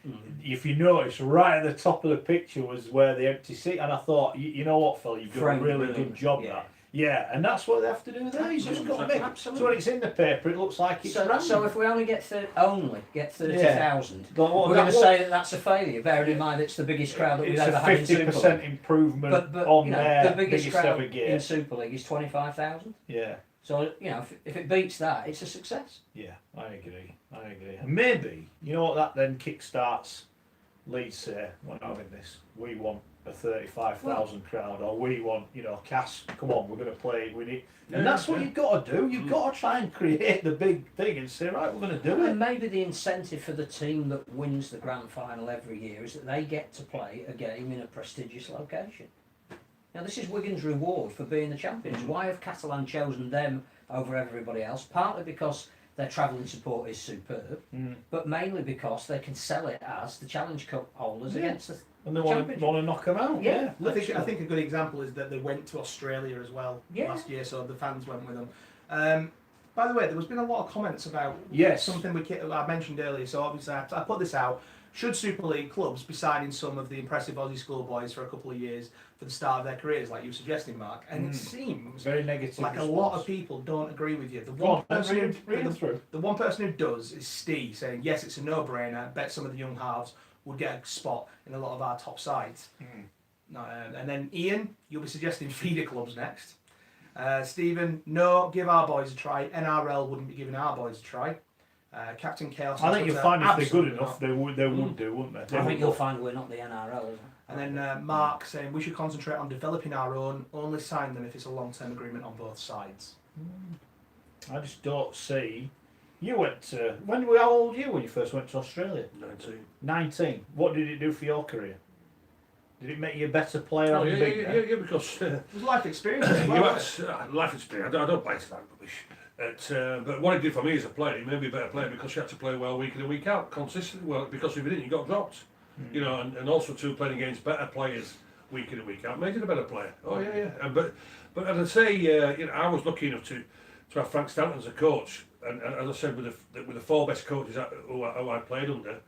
if you notice, right at the top of the picture was where the empty seat, and I thought, you know what, Phil, you've done Framed a really brilliant. good job Yeah. there. Yeah, and that's what they have to do there. You just got to make. Absolutely. So when it's in the paper, it looks like it's So random. if we only get 30,000, But what- we're going to what- say that that's a failure. Bearing in mind it's the biggest crowd that we've It's ever a had in Super 50% League. improvement But on you know, their the biggest crowd ever in gear. Super League is 25,000. Yeah, So if it beats that, it's a success. yeah, I agree. And maybe, you know what, that then kick-starts Leeds say, we're not having this. We want a 35,000 crowd, or we want, Cass, come on, we're going to play, we need... And that's what you've got to do. You've got to try and create the big thing and say, right, we're going to do it. And maybe the incentive for the team that wins the grand final every year is that they get to play a game in a prestigious location. Now, this is Wigan's reward for being the champions. Why have Catalan chosen them over everybody else? Partly because their travelling support is superb, but mainly because they can sell it as the Challenge Cup holders against the And they want Championship. to knock them out. Yeah. I think a good example is that they went to Australia as well last year, so the fans went with them. By the way, there has been a lot of comments about something I mentioned earlier. So obviously, I put this out. Should Super League clubs be signing some of the impressive Aussie schoolboys for a couple of years for the start of their careers, like you were suggesting, Mark? And it seems Very negative like response. a lot of people don't agree with you. The Go one on, person read them through. the one person who does is Steve, saying yes, it's a no-brainer. Bet some of the young halves would get a spot in a lot of our top sides. No, and then Ian, you'll be suggesting feeder clubs next. Stephen, no, give our boys a try. NRL wouldn't be giving our boys a try. Captain Chaos. I think you'll find if they're good absolutely enough, not. they would do, wouldn't they? I think you'll find we're not the NRL, is it? And then Mark saying we should concentrate on developing our own. Only sign them if it's a long-term agreement on both sides. I just don't see. You went to how old were you when you first went to Australia? 19. 19. What did it do for your career? Did it make you a better player? Oh, having yeah, been yeah, there? yeah, because It was life experience as you well. had life experience. I don't buy into that rubbish. But what it did for me as a player, it made me a better player because you had to play well week in and week out, consistently. Well, because if you didn't, you got dropped. And also too playing against better players week in and week out makes it a better player. Oh yeah. But as I say, I was lucky enough to have Frank Stanton as a coach, and as I said, with the 4 best coaches who I played under,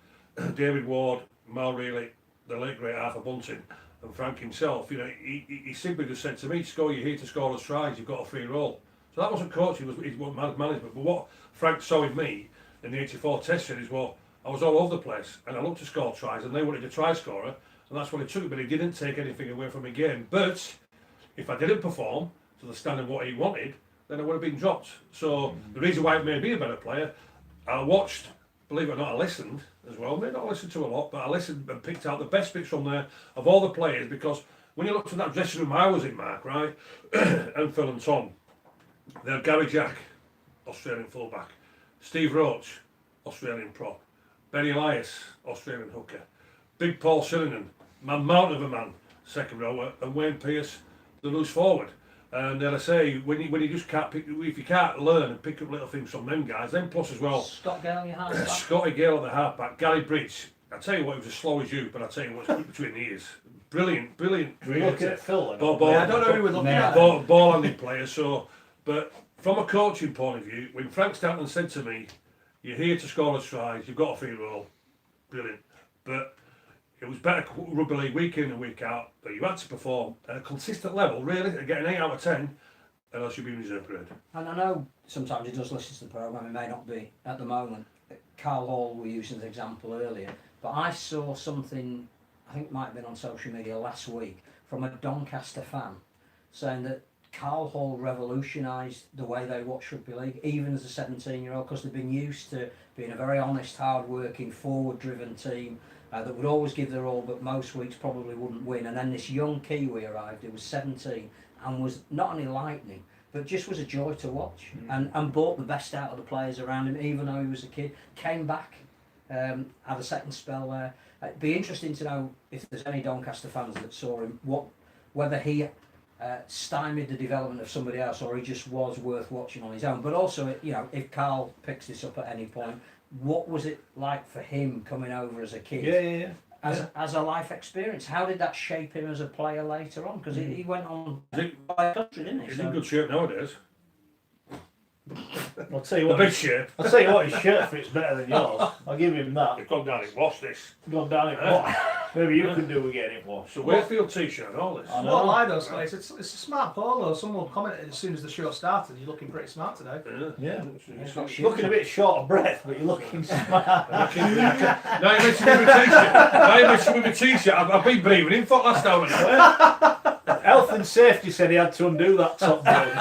David Ward, Mal Reilly, the late great Arthur Bunting, and Frank himself. He simply just said to me, "You're here to score us tries. You've got a free roll." So that wasn't coaching; it was management. But what Frank saw in me in the '84 Test series, well, I was all over the place, and I looked to score tries, and they wanted a try scorer, and that's what he took. But he didn't take anything away from my game. But if I didn't perform to the standard of what he wanted, then I would have been dropped. So the reason why it made me a better player, I watched, believe it or not, I listened as well. May not listen to a lot, but I listened and picked out the best bits from there of all the players, because when you looked at that dressing room I was in, Mark, right, and Phil and Tom, they had Gary Jack, Australian fullback, Steve Roach, Australian prop, Benny Elias, Australian hooker, Big Paul Shillington, mountain of a man, second rower, and Wayne Pearce, the loose forward. And then I say, when you just can't pick, if you can't learn and pick up little things from them guys, then plus as well, Scott Gale, your halfback. Scotty Gale at the halfback, Gary Bridge. I tell you what, he was as slow as you, but I tell you what's quick between the ears. Brilliant. We're looking at Phil. I don't know who we're looking at. Ball-handed player. So, but from a coaching point of view, when Frank Stanton said to me, "You're here to score us tries. You've got a free roll," brilliant. But it was better rugby league week in and week out, but you had to perform at a consistent level, really, and get an 8 out of 10, and else you'd be in reserve grade. And I know sometimes he does listen to the programme, it may not be at the moment. Carl Hall we used as an example earlier, but I saw something, I think it might have been on social media last week, from a Doncaster fan, saying that Carl Hall revolutionised the way they watch rugby league, even as a 17-year-old, because they've been used to being a very honest, hard-working, forward-driven team, that would always give their all, but most weeks probably wouldn't win. And then this young Kiwi arrived, who was 17, and was not only lightning, but just was a joy to watch, and brought the best out of the players around him, even though he was a kid. Came back, had a second spell there. It'd be interesting to know if there's any Doncaster fans that saw him, whether he stymied the development of somebody else, or he just was worth watching on his own. But also, if Carl picks this up at any point, what was it like for him coming over as a kid? Yeah. As a life experience, how did that shape him as a player later on? Because he went on by a country, didn't he? He's in good shape nowadays. I'll tell you The what. big shape. I'll tell you what. His shirt fits better than yours. I'll give him that. He's gone down in wash this. Gone down it. What? Maybe you could do with getting it washed. It's a Wakefield t-shirt and all this. I I know. won't lie though, Scott. It's a smart polo. Someone commented as soon as the show started, "You're looking pretty smart today." Yeah. It's got You're looking a bit short of breath, but you're looking smart. Now you mentioned with my t-shirt. Now you mentioned with my t-shirt. I've been breathing in for last hour now. Health and safety said he had to undo that top bone.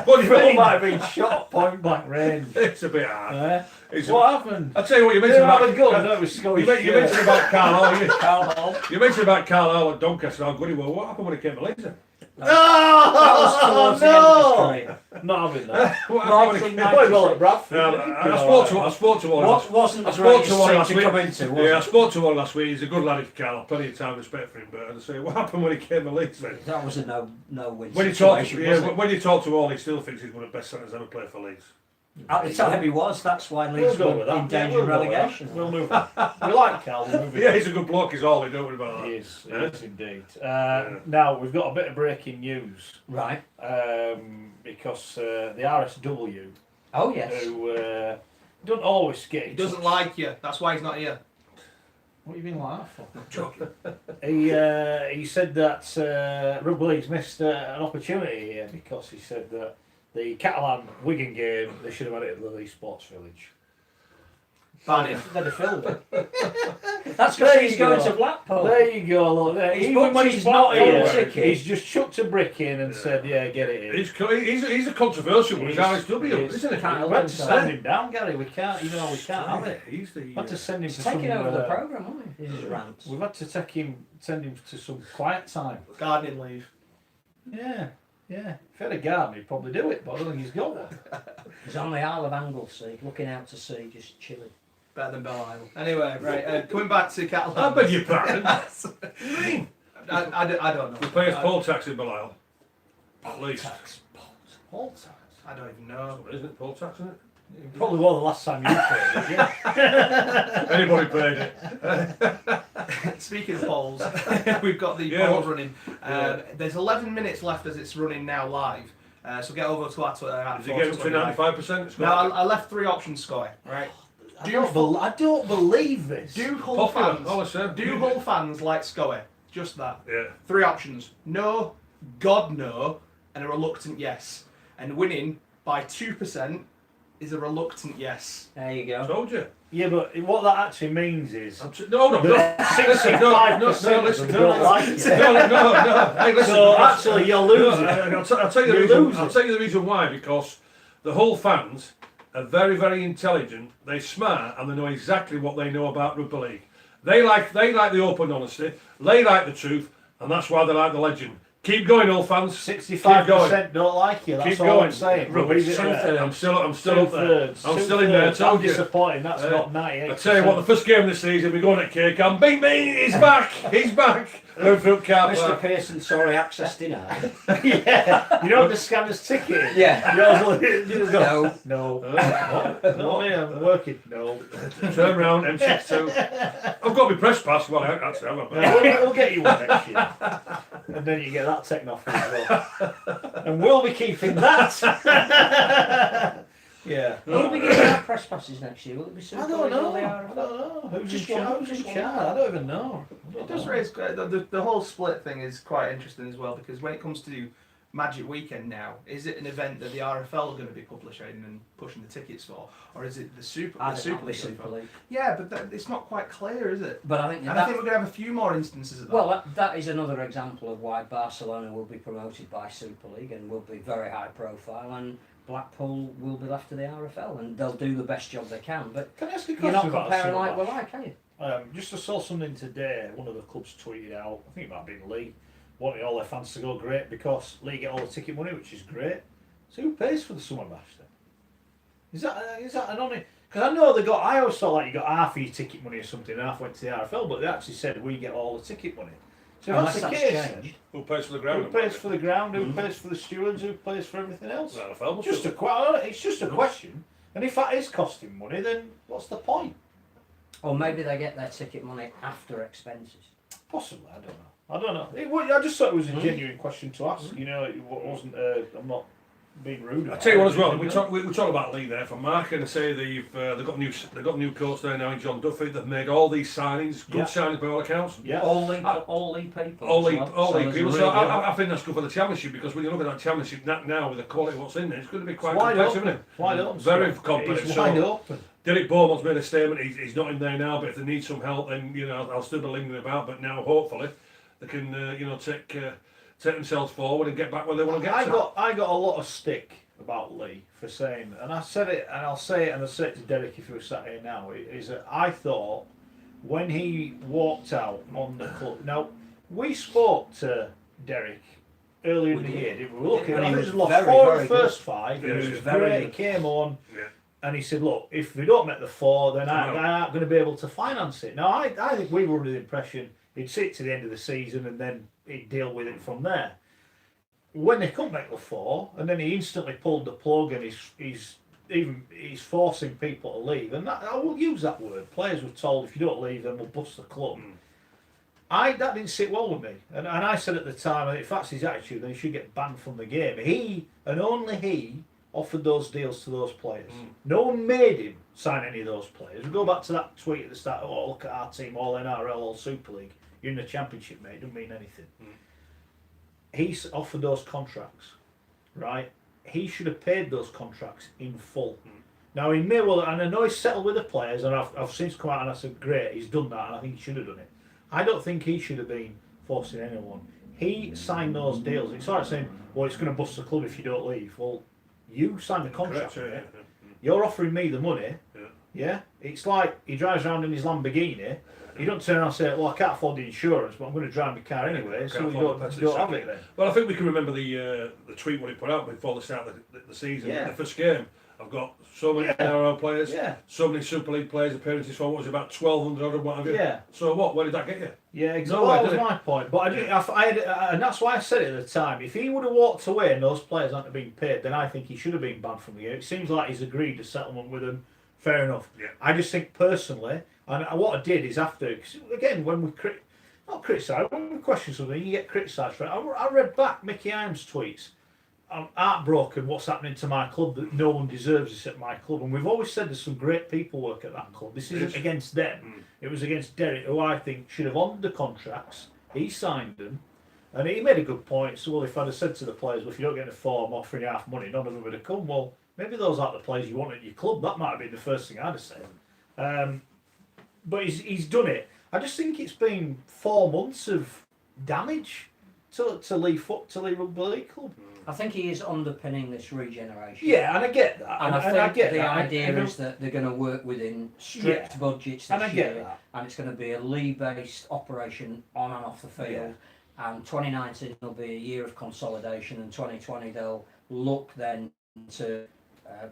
What do you Phil mean? might have been shot at point blank range. It's a bit hard. What happened? I'll tell you what, you You mentioned didn't have about a gun. No, it was Scottish. you mentioned about Carl Hall. Carl Hall. You mentioned about Carl Hall at Doncaster, how good he was. What happened when he came to Leicester? Oh, no! Not having that. What happened when he Played well at Bradford. I spoke to one. What wasn't the I spoke greatest to one thing last to week. come into, was Yeah, I it? spoke to one last week. He's a good lad, Carl. Plenty of time and respect for him. But I say, what happened when he came to Leeds then? That was a no-win When you talk, situation, wasn't it? when you talk to all, he still thinks he's one of the best centres ever played for Leeds. At the time he was, that's why We'll Leeds go were with that. in danger We'll of go with that. relegation. We'll move on. We like Carl. We'll move Yeah, on. he's a good bloke. He's all. Don't worry about He that. is. He is indeed. Now, we've got a bit of breaking news. Right. Because the RSW, Oh, yes. who don't always get He in doesn't touch. like you. That's why he's not here. What have you been like that for? I'm joking. He said that Rugby League's missed an opportunity here because he said that the Catalan-Wigan game, they should have had it at the Leeds Sports Village. Ban him. They'd have filled it. That's There because he's you going go. to Blackpool. There you go, look. There. He's Even booked when his he's not not here, ticket. he's just chucked a brick in and said, yeah, get it in. He's a controversial one. He's RSW, isn't he? Can't We had to help send him down, Gary. We can't, we can't have it. He's the. We had to send him He's to taking some, over the programme, hasn't he? His rants. We've had to send him to some quiet time. Gardening leave. Yeah. If he had a garden, he'd probably do it, but I don't think he's got one. He's on the Isle of Anglesey, looking out to sea, just chilling. Better than Belle Isle. Anyway, right. Coming back to Catalan. I beg your pardon. What do you mean? I don't know. We pay us poll tax in Belial. At least. Poll tax. I don't even know. Isn't it poll tax, isn't it? Probably was the last time you played it, yeah. Anybody played it? Speaking of polls, we've got the Yeah, polls what- running. yeah. There's 11 minutes left as it's running now live. So get over to our Twitter at Did you get up to 4020. 95%? Now I left 3 options, Scotty. Right. I don't believe this. Do Hull Popular, fans? all I said. Do Hull fans like Scotty? Just that. Yeah. 3 options: no, God no, and a reluctant yes. And winning by 2% is a reluctant yes. There you go. Told you. Yeah, but what that actually means is No, no, no. Listen, no, listen, don't like it. no. Hey, listen. So actually, you're losing. I'll tell you the You're reason. losing. I'll tell you the reason why. Because the Hull fans are very, very intelligent. They're smart and they know exactly what they know about rugby league. They like the open honesty. They like the truth, and that's why they like the legend. Keep going, Hull fans. 65% don't like you. That's Keep all going. I'm saying. Rubbish. Leave it there. I'm still up there. Two-thirds. I'm still in there. I'm Told you. disappointed. That's not 98%. I tell you what, the first game of the season, we're going at Cake and bing bing, he's back. He's back. Going through car Mr. park. Pearson, sorry, access denied. Yeah. You don't just scan his ticket. Yeah. You just go, No. no, I'm working. No. Turn round, M62. I've got my press pass. Well, actually, I've got We'll get you one next year. And then you get that taken off as well. And we'll be keeping that. Yeah. Will we be getting our press passes next year? Will it be Super I don't League or know. the I RFL? don't know. Who's Just in one, charge? just Who's in one. charge? I don't even know. It does raise the whole split thing is quite interesting as well, because when it comes to Magic Weekend now, is it an event that the RFL are going to be publishing and pushing the tickets for, or is it the Super I the think Super that'll be League? Super League. Yeah, but it's not quite clear, is it? But I think And I that, think we're going to have a few more instances of that. well, that is another example of why Barcelona will be promoted by Super League and will be very high profile, and Blackpool will be left to the RFL, and they'll do the best job they can. But Can I ask a question you're not about comparing Silver like with Bash? like, can you? Just I saw something today. One of the clubs tweeted out. I think it might have been Lee, wanting all their fans to go great because Lee get all the ticket money, which is great. So who pays for the summer bash then? Is that an honest? Because I know they got. I always thought like you got half of your ticket money or something, and half went to the RFL, but they actually said we get all the ticket money. So if Unless that's the that's case, changed. then, Who pays for the who ground? pays for the ground? Who pays for the stewards? Who pays for everything else? RFL. Just a it's just a question. And if that is costing money, then what's the point? Or maybe they get their ticket money after expenses. Possibly, I don't know. I just thought it was a genuine question to ask. You know, it wasn't. I'm not being rude. I tell you what as well. We talk about Lee there from Mark, and I say they've got new coach there now in John Duffy. They've made all these signings, good Yeah. signings by all accounts. Yeah. All league people. All as league, well. all So league there's a people. So really I think that's good for the championship, because when you look at that championship now with the quality of what's in there, it's going to be quite Wide competitive, open. isn't it? Wide open. Very Scott. competitive. It's So- wide open. Derek Beaumont's made a statement. He's not in there now, but if they need some help, then I'll still be lingering about. But now, hopefully, they can take themselves forward and get back where they want to get. I to. got a lot of stick about Lee for saying, and I said it, and I'll say it, and I'll say it to Derek if he was sat here now. Is that I thought when he walked out on the club. Now we spoke to Derek earlier in the year, didn't we? Look, And I he think was he lost very, 4 of very the first 5. Yeah, and he he was was very great. He good. came on. Yeah. And he said, look, if we don't make the 4, then I No. aren't going to be able to finance it. Now, I think we were under the impression he'd sit to the end of the season and then he'd deal with it from there. When they couldn't make the 4, and then he instantly pulled the plug, and he's forcing people to leave. And that, I will use that word. Players were told, if you don't leave, then we'll bust the club. That didn't sit well with me. And I said at the time, if that's his attitude, then he should get banned from the game. He, and only he, offered those deals to those players. No one made him sign any of those players. We go back to that tweet at the start, oh, look at our team, all NRL, all Super League. You're in the Championship, mate. It doesn't mean anything. He offered those contracts, right? He should have paid those contracts in full. Now, he may well, and I know he's settled with the players, and I've since come out and I said, great, he's done that, and I think he should have done it. I don't think he should have been forcing anyone. He signed those deals. It's like saying, well, it's going to bust the club if you don't leave. Well, you signed the contract. Correct, Right? yeah. You're offering me the money. Yeah. Yeah? It's like he drives around in his Lamborghini. You don't turn around and say, well, I can't afford the insurance, but I'm going to drive my car anyway, so Can't you afford don't, the you don't have second. it then. Well, I think we can remember the tweet when he put out before the start of the season, Yeah. the first game, I've got so many NRL players, Yeah. so many Super League players, appearances from what was it, about 1,200 or what have you. Yeah. So what? Where did that get you? Yeah, exactly. Nowhere, That was did it? my point. But and that's why I said it at the time. If he would have walked away and those players hadn't been paid, then I think he should have been banned from the game. It seems like he's agreed a settlement with them. Fair enough. Yeah. I just think personally, and what I did is after, cause again, when we not criticise, when we question something, you get criticised for it. I read back Mickey Imes' tweets. I'm heartbroken what's happening to my club, that no one deserves this at my club. And we've always said there's some great people work at that club. This isn't against them. It was against Derek, who I think should have honoured the contracts. He signed them. And he made a good point. So, well, if I'd have said to the players, well, if you don't get a form offering you half money, none of them would have come. Well, maybe those aren't the players you want at your club. That might have been the first thing I'd have said. But he's done it. I just think it's been 4 months of damage to Leigh Rugby League Club. I think he is underpinning this regeneration. Yeah, and I get that. And I think get the that. idea is that they're going to work within strict budgets this and I get year, that. and it's going to be a league-based operation on and off the field. And 2019 will be a year of consolidation, and 2020 they'll look then to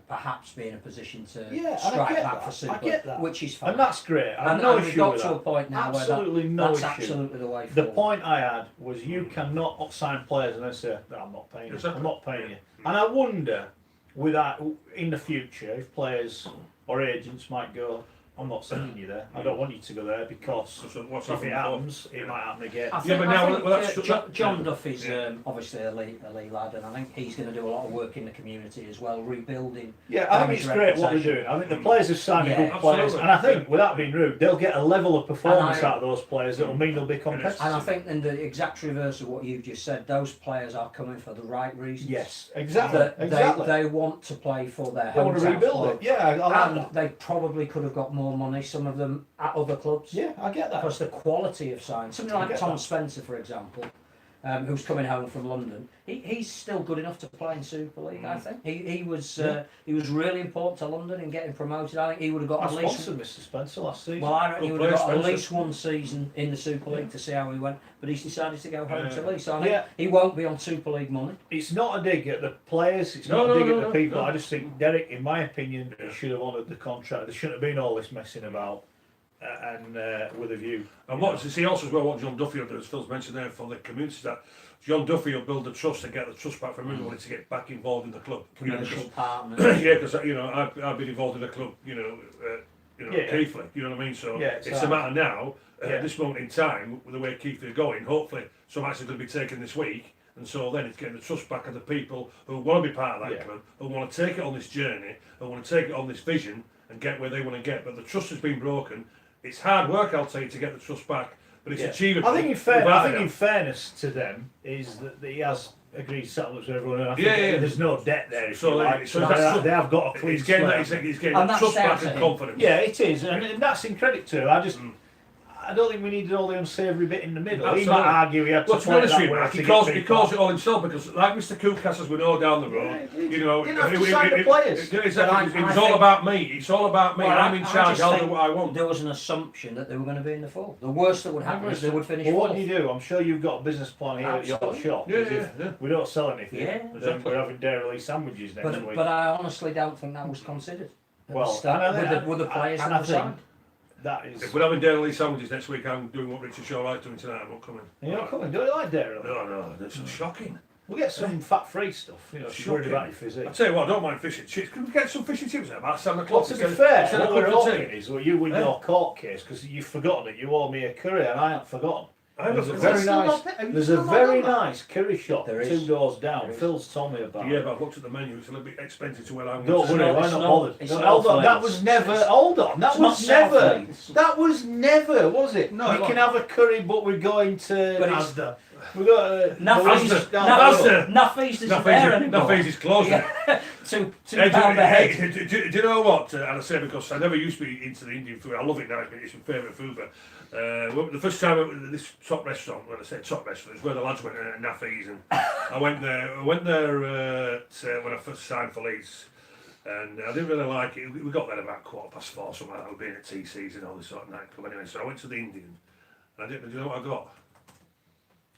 perhaps be in a position to strike back for Super, which is fine. And that's great. I have And no we've issue got with to that. a point now Absolutely where no that's issue. absolutely the way The forward. point I had was you cannot sign players and then say, no, I'm not paying you. Exactly. I'm not paying you. And I wonder, with that, in the future, if players or agents might go, I'm not sending you there. I don't want you to go there because What's if it happened happens, it might happen again. I think, but now, I think, well, that's John Duffy's obviously a Lee lad, and I think he's going to do a lot of work in the community as well, rebuilding. Yeah, I think it's great what they're doing. I think the players have signed good players, absolutely. and I think, without being rude, they'll get a level of performance out of those players that will mean they'll be competitive. And I think in the exact reverse of what you've just said, those players are coming for the right reasons. Yes, exactly. They want to play for their They want to hometown rebuild club. it. Yeah, I like And that. they probably could have got more money, some of them at other clubs. Yeah, I get that. Because the quality of sign, something I like get Tom that. Spencer, for example, who's coming home from London, he's still good enough to play in Super League. I think he was really important to London in getting promoted. I think he would have got I at least. sponsored Mr. Spencer last season. Well, I reckon he Good would have player, got at Spencer. least one season in the Super League to see how he went, but he's decided to go home to Leigh. So I think Yeah. he won't be on Super League money. It's not a dig at the players, it's No, not a dig no, at the no, people. no. I just think Derek, in my opinion, should have honoured the contract. There shouldn't have been all this messing about and with a view. And what see also as well what John Duffy will do, as Phil's mentioned there, for the community, that John Duffy will build the trust and get the trust back from everybody to get back involved in the club. Commercial partners. Yeah, because I've been involved in the club, Keithley. You know what I mean? So it's a matter now. At this moment in time, with the way Keithley are going, hopefully some action going to be taken this week. And so then it's getting the trust back of the people who want to be part of that club, who want to take it on this journey, who want to take it on this vision and get where they want to get. But the trust has been broken. It's hard work, I'll tell you, to get the trust back, but it's achievable. I think in fairness to them is that he has agreed settlements with everyone. And I think there's no debt there. So they have got a clean he's getting slate. he's getting trust back and confidence. Yeah, it is, and that's in credit to him. I don't think we needed all the unsavoury bit in the middle. Absolutely. He might argue he had to play it that way. He calls it all himself because, like Mr. Kukas, as we know down the road, Didn't have to sign the players. Exactly, it was all about me. It's all about me. Well, I'm in charge. I'll do what I want. There was an assumption that they were going to be in the four. The worst that would happen is they would finish Well, fourth. what do you do? I'm sure you've got a business plan here at your shop. Yeah. We don't sell anything. Yeah, then exactly. we're having dairy sandwiches next week. But I honestly don't think that was considered. Well, with the players and that I were think signed. that is. If we're having Dairy Lee sandwiches next week, I'm doing what Richard Shaw likes doing tonight. I'm not coming. You're not coming. Do you like dairy? No, that's shocking. We'll get some fat-free stuff. You know, if you're worried about your physique. I tell you what, I don't mind fish and chips. Can we get some fish and chips at about 7 Well, o'clock? to be fair, instead of what we're cup of hoping tea? is, well, you win your court case because you've forgotten it. You owe me a curry, and I haven't forgotten. There's a very nice curry shop There is. 2 doors down. There is. Phil's told me about. Yeah, but I've looked at the menu. It's a little bit expensive to where I'm Don't going. worry, not- I'm it's not not- bothered. it's No, not hold on, that South was Leeds. never. Hold on, that It's was not South never. Leeds. That was never, was it? No, we it can wasn't. have a curry, but we're going to But it's- Asda. we got Nuffies Asda. isn't there anymore. Nuffies is closed. £2 Hey, pound a head. do you know what? And I say because I never used to be into the Indian food. I love it now. It's my favourite food. But the first time I went to this top restaurant, when I say top restaurant, it's where the lads went at Naffies, and I went there. When I first signed for Leeds, and I didn't really like it. We got there about 4:15, something like that. We've been at TC's and all this sort of nightclub anyway. So I went to the Indian, and do you know what I got?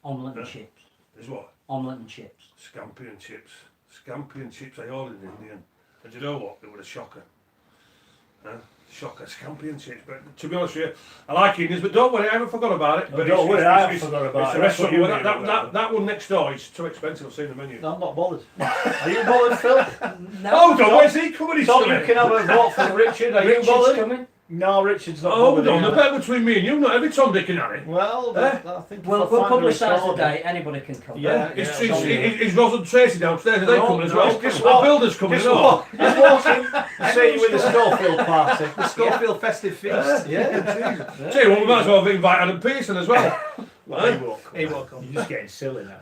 Omelette and chips. Is what? Omelette and chips. Scampi and chips. Scampi and chips. I ordered in Indian. And you know what? It was a shocker. Shocker championships. But to be honest with you, I like Indians, but don't worry, I haven't forgot about it. No, But don't worry, I haven't forgot about it's it. the rest That's what of you you. need about That one next door is too expensive. I've seen the menu. No, I'm not bothered. Are you bothered, Phil? No, Hold on, where's he coming? Tom, you can have a vote for Richard. Are you Richard's bothered? coming. No, Richard's not Hold bothered. on, the either. bet between me and you, not every Tom, Dick and Harry. Well, I think We'll if I find publicise the record- date. Anybody can come. Yeah. Is Ross and Tracy downstairs? Are they No, coming as no, well? just Our walk- builder's coming as Just well. walk, just walk in, see you with the Schofield party. The Schofield festive feast. Yeah. Tell you what, we might as well invite Adam Pearson as well. Well, he won't come. He won't come. You're just getting silly now.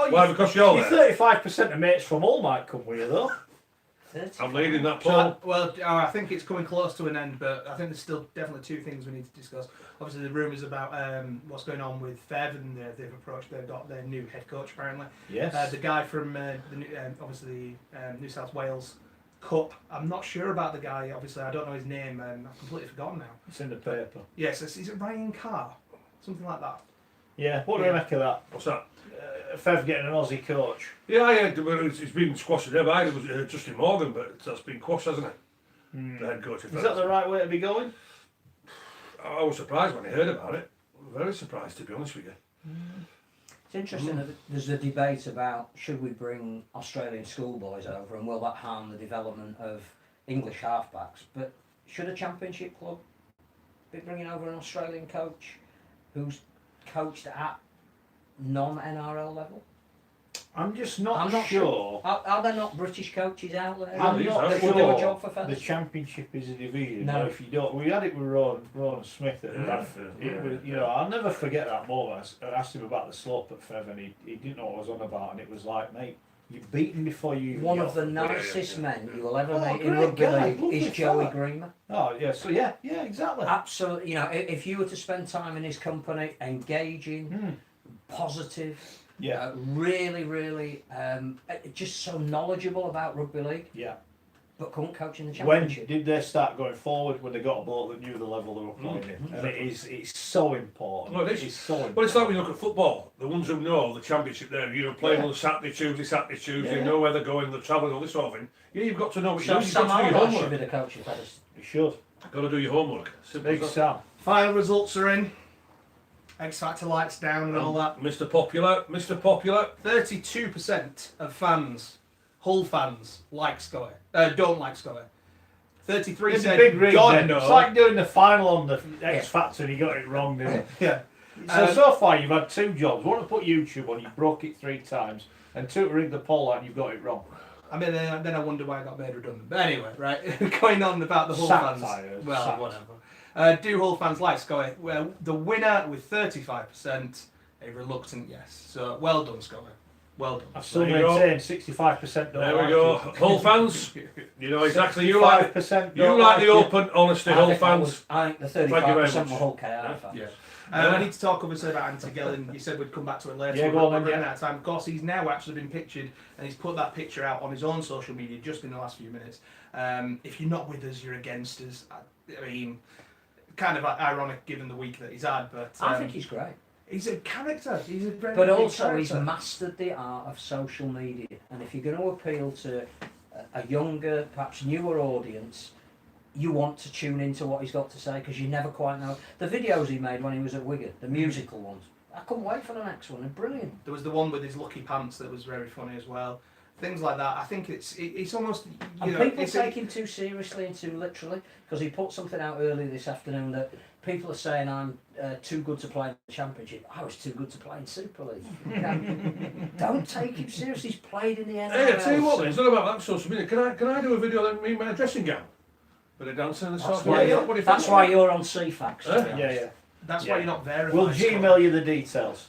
Why? Because you're Your there. 35% of mates from all might come with you, though. I'm leading that So, poll. well, I think it's coming close to an end, but I think there's still definitely two things we need to discuss. Obviously, the rumours about what's going on with Fev, and they've got their new head coach apparently. Yes. The guy from obviously New South Wales Cup. I'm not sure about the guy. Obviously, I don't know his name. I've completely forgotten now. It's in the paper. Yes, is it Ryan Carr? Something like that. Yeah. What do you make of that? What's that? Fev getting an Aussie coach. Yeah, it's been squashed today. It was Justin Morgan, but that's been quashed, hasn't it? The head coach. Is that the right way to be going? I was surprised when I heard about it. Very surprised, to be honest with you. It's interesting that there's a debate about should we bring Australian schoolboys over and will that harm the development of English halfbacks. But should a championship club be bringing over an Australian coach who's coached at non-NRL level? I'm just I'm not, not sure. Are there not British coaches out there I'm who not would do a job sure for fellas? the championship is a division. No. If you don't, we had it with Rowan Smith at Bradford. It was, you know, I'll never forget that moment. I asked him about the slope at Fev, and he didn't know what I was on about, and it was like, mate, you've beaten before you. One got of the there. nicest men you will ever Oh, meet in great rugby guy, league lovely is Joey fella. Greener. Oh yeah, so yeah, exactly. Absolutely, you know, if you were to spend time in his company, engaging, Hmm. positive, Yeah, really, just so knowledgeable about rugby league, yeah. but couldn't coach in the When championship. did they start going forward? When they got a bloke that knew the level they were playing in, and it's so important. Well, it is. It's so important. Well, it's like when you look at football. The ones who know the championship there, you know, playing on the Saturday, Tuesday, Yeah. know where they're going, they're travelling, all this sort of thing. Yeah, you've got to know what So you've Sam got to do your Allardyce should homework. be the coach of Feathers. You should. Got to do your homework. Simple Big as that. Sam. Final results are in. X Factor lights down and all that. Mr. Popular. 32% of fans, Hull fans, like Scully. Don't like Scully. 33 It's a said, big rig. God then. no. It's like doing the final on the X Factor and you got it wrong, didn't it? Yeah. So far you've had two jobs. One to put YouTube on, you broke it 3 times, and 2 to rig the poll out and you've got it wrong. I mean, then I wonder why I got made redundant. But anyway, right, going on about the Hull fans. Satire, Well, satire. whatever. Do Hull fans like Scully? Well, the winner with 35%, a reluctant yes. So well done, Scully. Well done. I still There you go. maintain 65% don't There like we go. it. Hull fans, you know exactly. You like 65% you don't like the it. open honesty, Hull fans. I think the Thank you very 35% much. were Hull KR fans. Yeah. I need to talk obviously about Andy Gillen. You said we'd come back to it later. Yeah, go on then, We're running yeah. out of time. Of course, he's now actually been pictured, and he's put that picture out on his own social media just in the last few minutes. If you're not with us, you're against us. I mean, kind of ironic given the week that he's had, but I think he's great. he's a character. He's a very But big also, he's character. mastered the art of social media. And if you're going to appeal to a younger, perhaps newer audience, you want to tune into what he's got to say because you never quite know. The videos he made when he was at Wigan, the musical ones, I couldn't wait for the next one. They're brilliant. There was the one with his lucky pants that was very funny as well. Things like that. I think it's almost And you know people it's take him too seriously and too literally because he put something out earlier this afternoon that people are saying I'm too good to play in the Championship. I was too good to play in Super League. You know, don't take him seriously. He's played in the NRL. Hey, I tell you what, so- it's not about that social media. Can I do a video of me in my dressing gown? Bit of dancing and That's stuff. why, What do you that's think? why you're on CFAX. to be honest. Yeah. that's Yeah. why you're not verified. We'll Gmail you the details.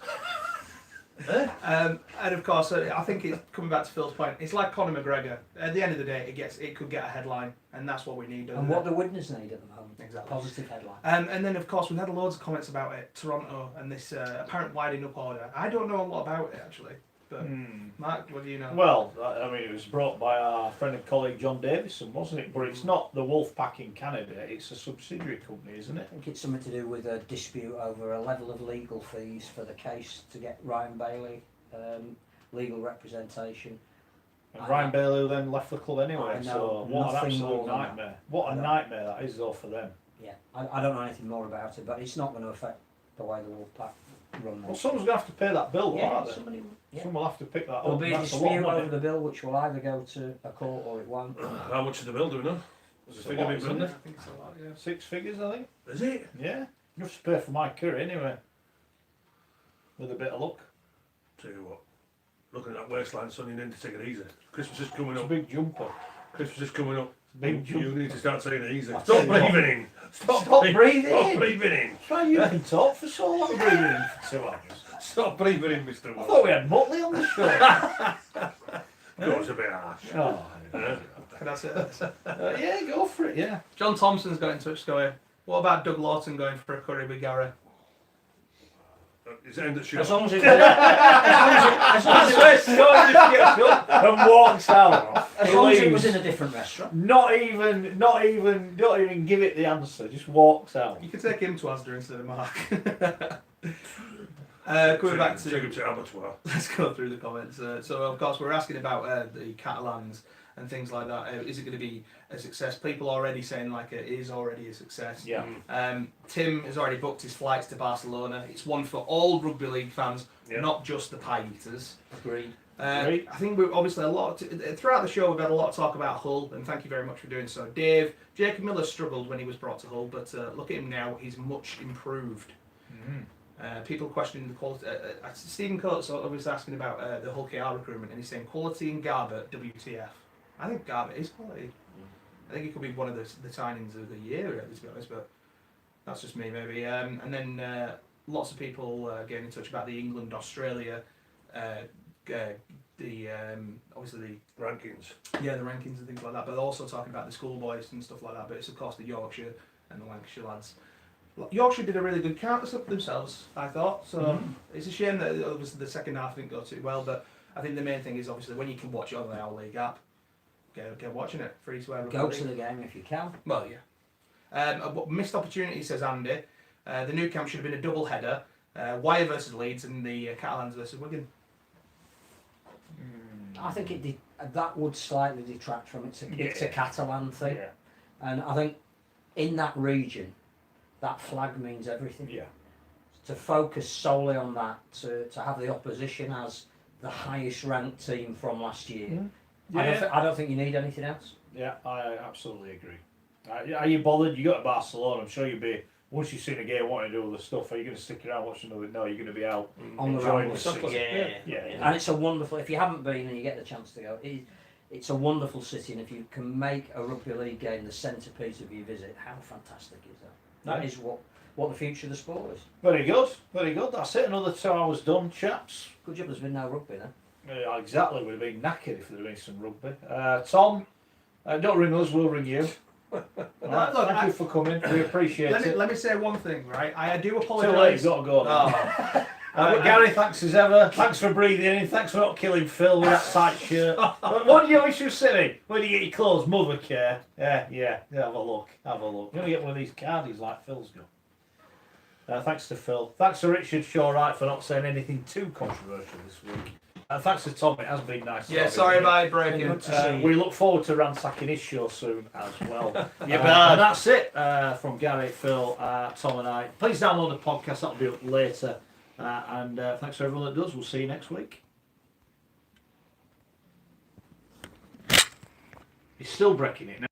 And of course, I think it's coming back to Phil's point. It's like Conor McGregor. At the end of the day, it could get a headline, and that's what we need. doesn't And what it? the Widners need at the moment. Exactly. Positive headline. And then, of course, we've had loads of comments about it, Toronto, and this apparent winding up order. I don't know a lot about it, actually. But, Mark, what do you know? Well, I mean, it was brought by our friend and colleague John Davison, wasn't it? But it's not the Wolfpack in Canada, it's a subsidiary company, isn't I it? think it's something to do with a dispute over a level of legal fees for the case to get Ryan Bailey legal representation. And Ryan Bailey then left the club anyway, I know so what an nothing absolute more than that. nightmare. What a nightmare that is though for them. Yeah, I don't know anything more about it, but it's not going to affect the way the Wolfpack run. Well, someone's going to have to pay that bill, yeah, aren't they? somebody. Yeah. Someone will have to pick that There'll up. be a That's a lot of dispute money. over the bill, which will either go to a court or it won't. How much is the bill, do we know? There's a It's a figure lot, being isn't put it? in I think it's a lot, yeah. 6 figures, I think. there? Is it? Yeah. Enough to pay for my curry anyway. With a bit of luck. Tell you what, looking at that waistline, son, you need to take it easy. Christmas is coming It's a up. big jumper. Christmas is coming up. Big You jumper. need to start saying it easy. I'll Stop tell you what. breathing in. Stop breathing breathing Stop in. breathing in. Try you can talk for so long, breathing in for 2 hours. Stop breathing in, Mr. I Wood. thought we had Motley on the show. Goes a bit harsh. Oh, That's it. yeah, go for it, yeah. John Thompson's got in touch going, what about Doug Lawton going for a curry with Gary? Is it aimed at As short? long as it, as long That's where Scott just gets up and walks out. as He long as it leaves. was in a different restaurant. Not even give it the answer. Just walks out. You could take him to Asda instead of Mark. Going back Take him to, to abattoir. let's go through the comments. So of course we're asking about the Catalans and things like that. Is it going to be a success? People already saying like it is already a success. Yeah. Tim has already booked his flights to Barcelona. It's one for all rugby league fans, Yeah. not just the pie eaters. Agreed. I think we're obviously throughout the show we've had a lot of talk about Hull, and thank you very much for doing so. Dave, Jacob Miller struggled when he was brought to Hull, but look at him now, he's much improved. People questioning the quality. Stephen Coates was asking about the Hull KR recruitment, and he's saying quality in Garbutt, WTF. I think Garbutt is quality. I think he could be one of the signings of the year, to be honest, but that's just me maybe. And then lots of people getting in touch about the England-Australia, obviously Rankings. the rankings and things like that, but also talking about the schoolboys and stuff like that, but it's of course the Yorkshire and the Lancashire lads. Yorkshire did a really good counter themselves, I thought, so it's a shame that obviously the second half didn't go too well, but I think the main thing is obviously when you can watch it on the Owl League app, get watching it, free to air. Go to the game if you can. Well, yeah. Missed opportunity, says Andy. The new camp should have been a double header. Wire versus Leeds and the Catalans versus Wigan. I think that would slightly detract from it. It's a Catalan thing, Yeah. and I think in that region, that flag means everything. Yeah. To focus solely on that, to have the opposition as the highest ranked team from last year. I don't think you need anything else. Yeah, I absolutely agree. Are you bothered? You go to Barcelona, I'm sure you'll be, once you've seen a game wanting to do other stuff, are you going to stick around watching another? No, you're going to be out On the enjoying Ramblers. the city. Yeah. Yeah. And it's a wonderful, if you haven't been and you get the chance to go, it's a wonderful city, and if you can make a rugby league game the centrepiece of your visit, how fantastic is that? That is what the future of the sport is. Very good, very good. That's it, another 2 hours done, chaps. Good job there's been no rugby then. Exactly, we'd have been knackered if there'd been some rugby. Tom, don't ring us, we'll ring you. All right, look, thank you for coming, we appreciate it. Let me say one thing, right? I do Too late, apologise. you've got to go now. Oh. But Gary, thanks as ever. Thanks for breathing in. Thanks for not killing Phil with that tight shirt. But what do you always should say? Where do you get your clothes? Mother care. Yeah. Have a look. Have a look. You're going to get one of these cardies like Phil's got. Thanks to Phil. Thanks to Richard Shawright for not saying anything too controversial this week. And thanks to Tom. It has been nice. to Yeah, have sorry you. about breaking. Good to see you. We look forward to ransacking his show soon as well. You're bad. And that's it from Gary, Phil, Tom and I. Please download the podcast. That'll be up later. And thanks for everyone that does. We'll see you next week. He's still breaking it now.